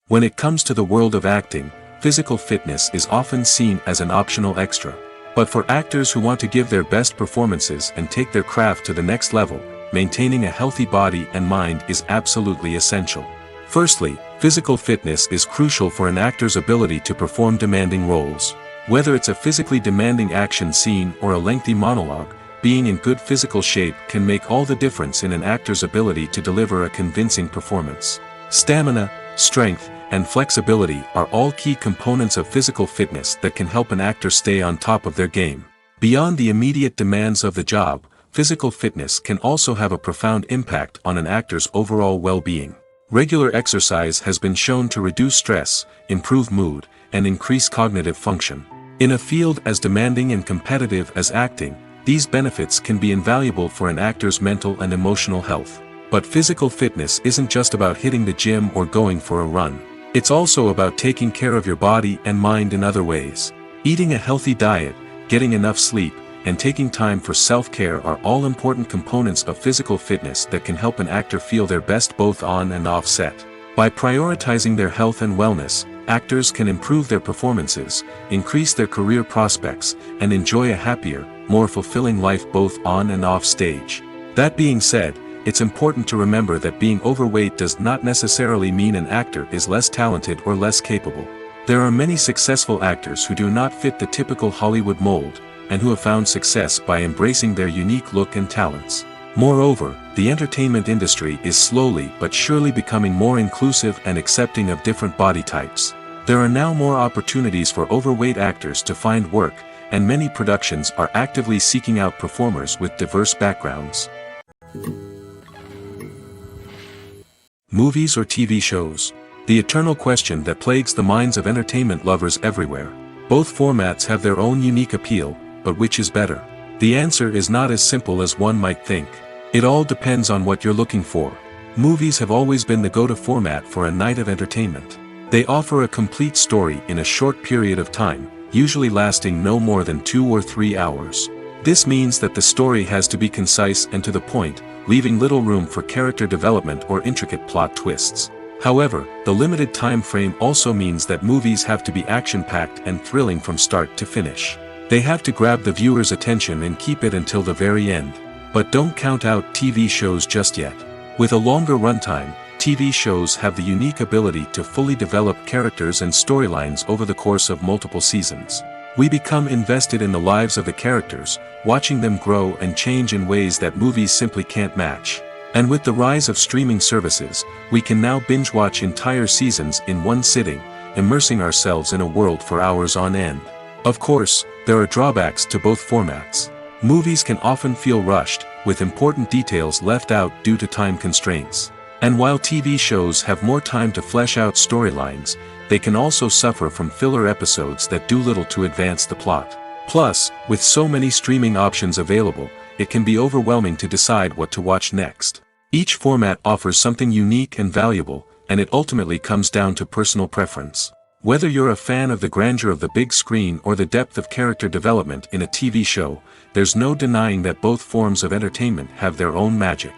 When it comes to the world of acting, physical fitness is often seen as an optional extra. But for actors who want to give their best performances and take their craft to the next level, maintaining a healthy body and mind is absolutely essential. Firstly, physical fitness is crucial for an actor's ability to perform demanding roles. Whether it's a physically demanding action scene or a lengthy monologue, being in good physical shape can make all the difference in an actor's ability to deliver a convincing performance. Stamina, strength, and flexibility are all key components of physical fitness that can help an actor stay on top of their game. Beyond the immediate demands of the job, physical fitness can also have a profound impact on an actor's overall well-being. Regular exercise has been shown to reduce stress, improve mood, and increase cognitive function. In a field as demanding and competitive as acting, these benefits can be invaluable for an actor's mental and emotional health. But physical fitness isn't just about hitting the gym or going for a run. It's also about taking care of your body and mind in other ways. Eating a healthy diet, getting enough sleep, and taking time for self-care are all important components of physical fitness that can help an actor feel their best both on and off set. By prioritizing their health and wellness, actors can improve their performances, increase their career prospects, and enjoy a happier, more fulfilling life both on and off stage. That being said, it's important to remember that being overweight does not necessarily mean an actor is less talented or less capable. There are many successful actors who do not fit the typical Hollywood mold, and who have found success by embracing their unique look and talents. Moreover, the entertainment industry is slowly but surely becoming more inclusive and accepting of different body types. There are now more opportunities for overweight actors to find work, and many productions are actively seeking out performers with diverse backgrounds. Movies or TV shows? The eternal question that plagues the minds of entertainment lovers everywhere. Both formats have their own unique appeal, but which is better? The answer is not as simple as one might think. It all depends on what you're looking for. Movies have always been the go-to format for a night of entertainment. They offer a complete story in a short period of time, usually lasting no more than 2 or 3 hours. This means that the story has to be concise and to the point, leaving little room for character development or intricate plot twists. However, the limited time frame also means that movies have to be action-packed and thrilling from start to finish. They have to grab the viewer's attention and keep it until the very end. But don't count out TV shows just yet. With a longer runtime, TV shows have the unique ability to fully develop characters and storylines over the course of multiple seasons. We become invested in the lives of the characters, watching them grow and change in ways that movies simply can't match. And with the rise of streaming services, we can now binge-watch entire seasons in one sitting, immersing ourselves in a world for hours on end. Of course, there are drawbacks to both formats. Movies can often feel rushed, with important details left out due to time constraints. And while TV shows have more time to flesh out storylines, they can also suffer from filler episodes that do little to advance the plot. Plus, with so many streaming options available, it can be overwhelming to decide what to watch next. Each format offers something unique and valuable, and it ultimately comes down to personal preference. Whether you're a fan of the grandeur of the big screen or the depth of character development in a TV show, there's no denying that both forms of entertainment have their own magic.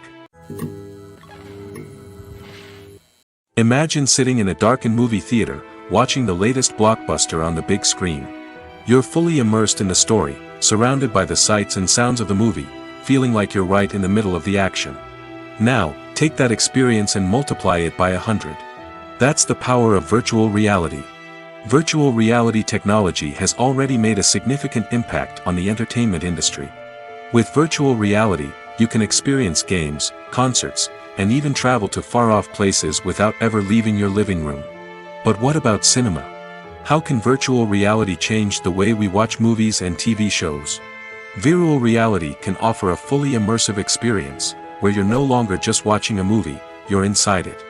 Imagine sitting in a darkened movie theater, watching the latest blockbuster on the big screen. You're fully immersed in the story, surrounded by the sights and sounds of the movie, feeling like you're right in the middle of the action. Now, take that experience and multiply it by 100. That's the power of virtual reality. Virtual reality technology has already made a significant impact on the entertainment industry. With virtual reality, you can experience games, concerts, and even travel to far-off places without ever leaving your living room. But what about cinema? How can virtual reality change the way we watch movies and TV shows? Virtual reality can offer a fully immersive experience, where you're no longer just watching a movie, you're inside it.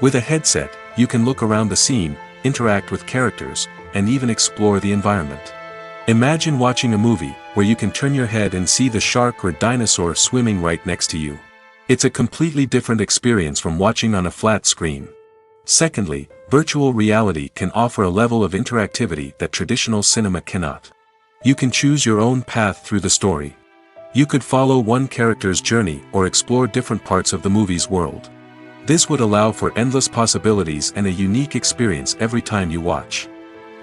With a headset, you can look around the scene, interact with characters, and even explore the environment. Imagine watching a movie where you can turn your head and see the shark or dinosaur swimming right next to you. It's a completely different experience from watching on a flat screen. Secondly, virtual reality can offer a level of interactivity that traditional cinema cannot. You can choose your own path through the story. You could follow one character's journey or explore different parts of the movie's world. This would allow for endless possibilities and a unique experience every time you watch.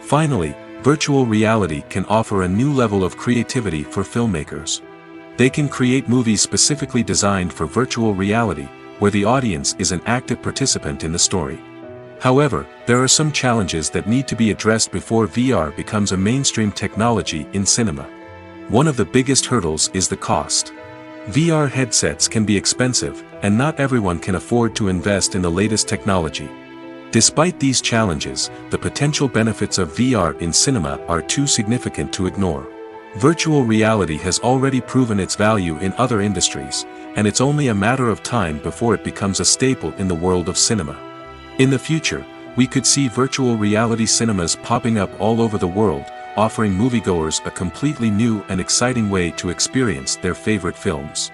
Finally, virtual reality can offer a new level of creativity for filmmakers. They can create movies specifically designed for virtual reality, where the audience is an active participant in the story. However, there are some challenges that need to be addressed before VR becomes a mainstream technology in cinema. One of the biggest hurdles is the cost. VR headsets can be expensive, and not everyone can afford to invest in the latest technology. Despite these challenges, the potential benefits of VR in cinema are too significant to ignore. Virtual reality has already proven its value in other industries, and it's only a matter of time before it becomes a staple in the world of cinema. In the future, we could see virtual reality cinemas popping up all over the world, offering moviegoers a completely new and exciting way to experience their favorite films.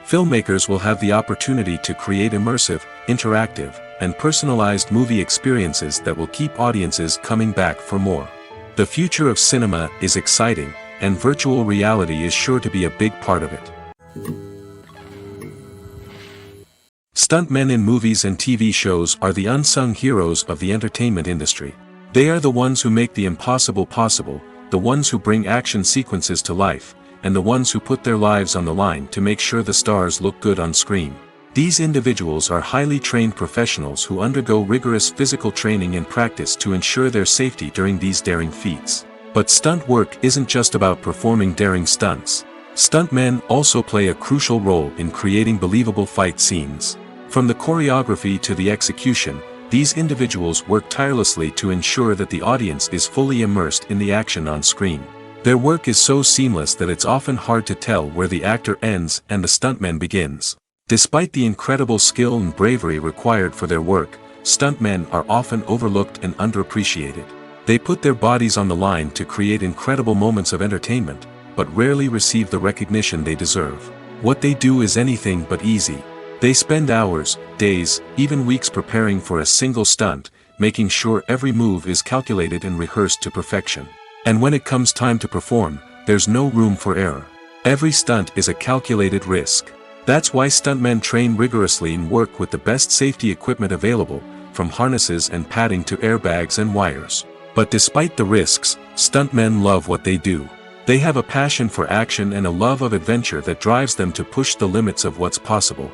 Filmmakers will have the opportunity to create immersive, interactive, and personalized movie experiences that will keep audiences coming back for more. The future of cinema is exciting, and virtual reality is sure to be a big part of it. Stuntmen in movies and TV shows are the unsung heroes of the entertainment industry. They are the ones who make the impossible possible, the ones who bring action sequences to life, and the ones who put their lives on the line to make sure the stars look good on screen. These individuals are highly trained professionals who undergo rigorous physical training and practice to ensure their safety during these daring feats. But stunt work isn't just about performing daring stunts. Stuntmen also play a crucial role in creating believable fight scenes. From the choreography to the execution, these individuals work tirelessly to ensure that the audience is fully immersed in the action on screen. Their work is so seamless that it's often hard to tell where the actor ends and the stuntman begins. Despite the incredible skill and bravery required for their work, stuntmen are often overlooked and underappreciated. They put their bodies on the line to create incredible moments of entertainment, but rarely receive the recognition they deserve. What they do is anything but easy. They spend hours, days, even weeks preparing for a single stunt, making sure every move is calculated and rehearsed to perfection. And when it comes time to perform, there's no room for error. Every stunt is a calculated risk. That's why stuntmen train rigorously and work with the best safety equipment available, from harnesses and padding to airbags and wires. But despite the risks, stuntmen love what they do. They have a passion for action and a love of adventure that drives them to push the limits of what's possible.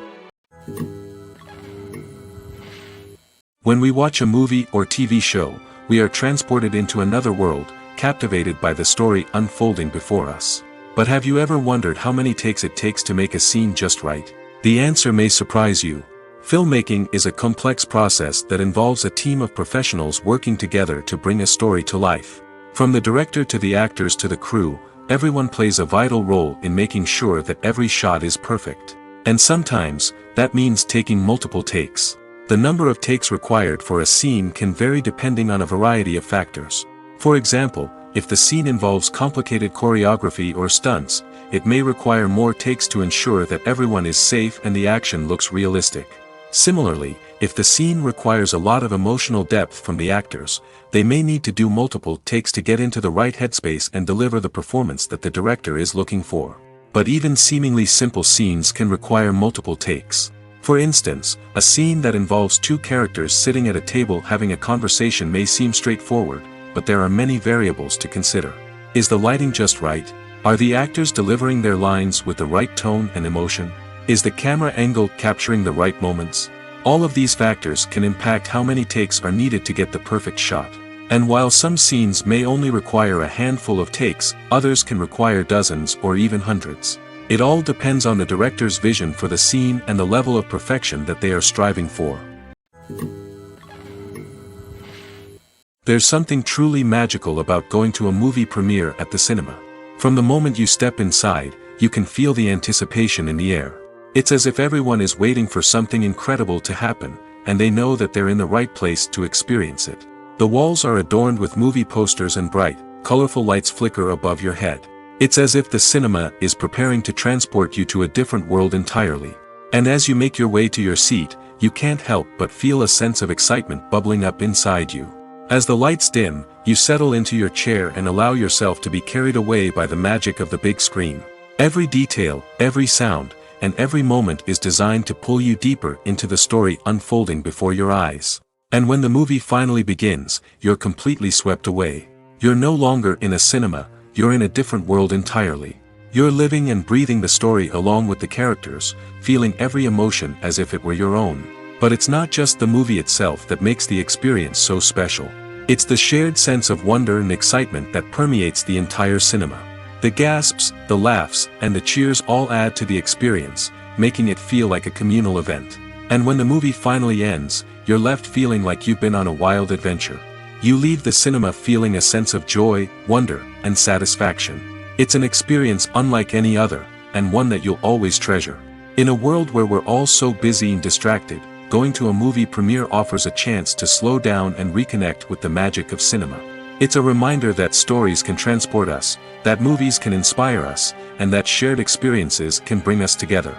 When we watch a movie or TV show, we are transported into another world, captivated by the story unfolding before us. But have you ever wondered how many takes it takes to make a scene just right? The answer may surprise you. Filmmaking is a complex process that involves a team of professionals working together to bring a story to life. From the director to the actors to the crew, everyone plays a vital role in making sure that every shot is perfect. And sometimes, that means taking multiple takes. The number of takes required for a scene can vary depending on a variety of factors. For example, if the scene involves complicated choreography or stunts, it may require more takes to ensure that everyone is safe and the action looks realistic. Similarly, if the scene requires a lot of emotional depth from the actors, they may need to do multiple takes to get into the right headspace and deliver the performance that the director is looking for. But even seemingly simple scenes can require multiple takes. For instance, a scene that involves two characters sitting at a table having a conversation may seem straightforward, but there are many variables to consider. Is the lighting just right? Are the actors delivering their lines with the right tone and emotion? Is the camera angle capturing the right moments? All of these factors can impact how many takes are needed to get the perfect shot. And while some scenes may only require a handful of takes, others can require dozens or even hundreds. It all depends on the director's vision for the scene and the level of perfection that they are striving for. There's something truly magical about going to a movie premiere at the cinema. From the moment you step inside, you can feel the anticipation in the air. It's as if everyone is waiting for something incredible to happen, and they know that they're in the right place to experience it. The walls are adorned with movie posters and bright, colorful lights flicker above your head. It's as if the cinema is preparing to transport you to a different world entirely. And as you make your way to your seat, you can't help but feel a sense of excitement bubbling up inside you. As the lights dim, you settle into your chair and allow yourself to be carried away by the magic of the big screen. Every detail, every sound, and every moment is designed to pull you deeper into the story unfolding before your eyes. And when the movie finally begins, you're completely swept away. You're no longer in a cinema, you're in a different world entirely. You're living and breathing the story along with the characters, feeling every emotion as if it were your own. But it's not just the movie itself that makes the experience so special. It's the shared sense of wonder and excitement that permeates the entire cinema. The gasps, the laughs, and the cheers all add to the experience, making it feel like a communal event. And when the movie finally ends, you're left feeling like you've been on a wild adventure. You leave the cinema feeling a sense of joy, wonder, and satisfaction. It's an experience unlike any other, and one that you'll always treasure. In a world where we're all so busy and distracted, going to a movie premiere offers a chance to slow down and reconnect with the magic of cinema. It's a reminder that stories can transport us, that movies can inspire us, and that shared experiences can bring us together.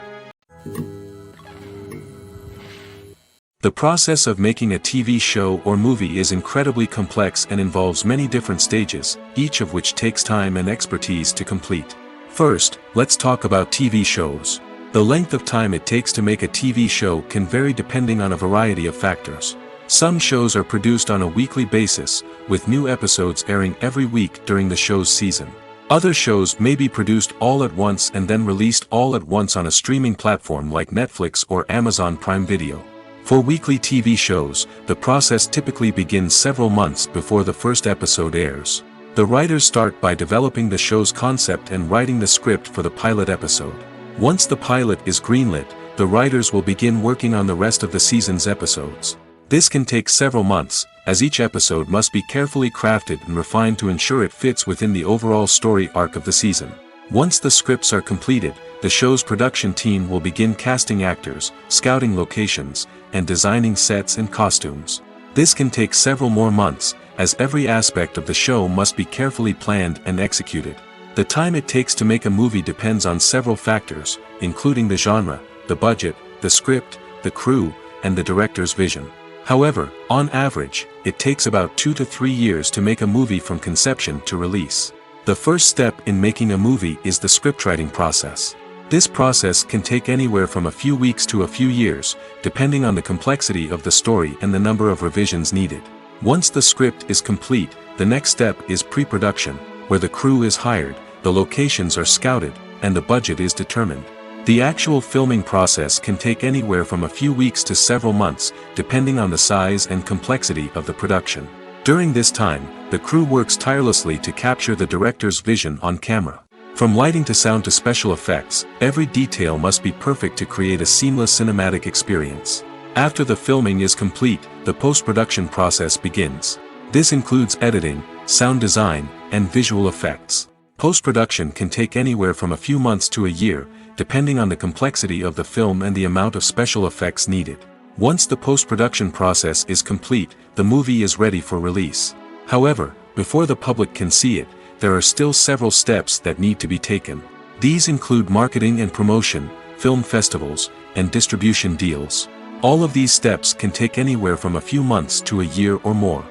The process of making a TV show or movie is incredibly complex and involves many different stages, each of which takes time and expertise to complete. First, let's talk about TV shows. The length of time it takes to make a TV show can vary depending on a variety of factors. Some shows are produced on a weekly basis, with new episodes airing every week during the show's season. Other shows may be produced all at once and then released all at once on a streaming platform like Netflix or Amazon Prime Video. For weekly TV shows, the process typically begins several months before the first episode airs. The writers start by developing the show's concept and writing the script for the pilot episode. Once the pilot is greenlit, the writers will begin working on the rest of the season's episodes. This can take several months, as each episode must be carefully crafted and refined to ensure it fits within the overall story arc of the season. Once the scripts are completed, the show's production team will begin casting actors, scouting locations, and designing sets and costumes. This can take several more months, as every aspect of the show must be carefully planned and executed. The time it takes to make a movie depends on several factors, including the genre, the budget, the script, the crew, and the director's vision. However, on average, it takes about 2 to 3 years to make a movie from conception to release. The first step in making a movie is the scriptwriting process. This process can take anywhere from a few weeks to a few years, depending on the complexity of the story and the number of revisions needed. Once the script is complete, the next step is pre-production, where the crew is hired, the locations are scouted, and the budget is determined. The actual filming process can take anywhere from a few weeks to several months, depending on the size and complexity of the production. During this time, the crew works tirelessly to capture the director's vision on camera. From lighting to sound to special effects, every detail must be perfect to create a seamless cinematic experience. After the filming is complete, the post-production process begins. This includes editing, sound design, and visual effects. Post-production can take anywhere from a few months to a year, depending on the complexity of the film and the amount of special effects needed. Once the post-production process is complete, the movie is ready for release. However, before the public can see it, there are still several steps that need to be taken. These include marketing and promotion, film festivals, and distribution deals. All of these steps can take anywhere from a few months to a year or more.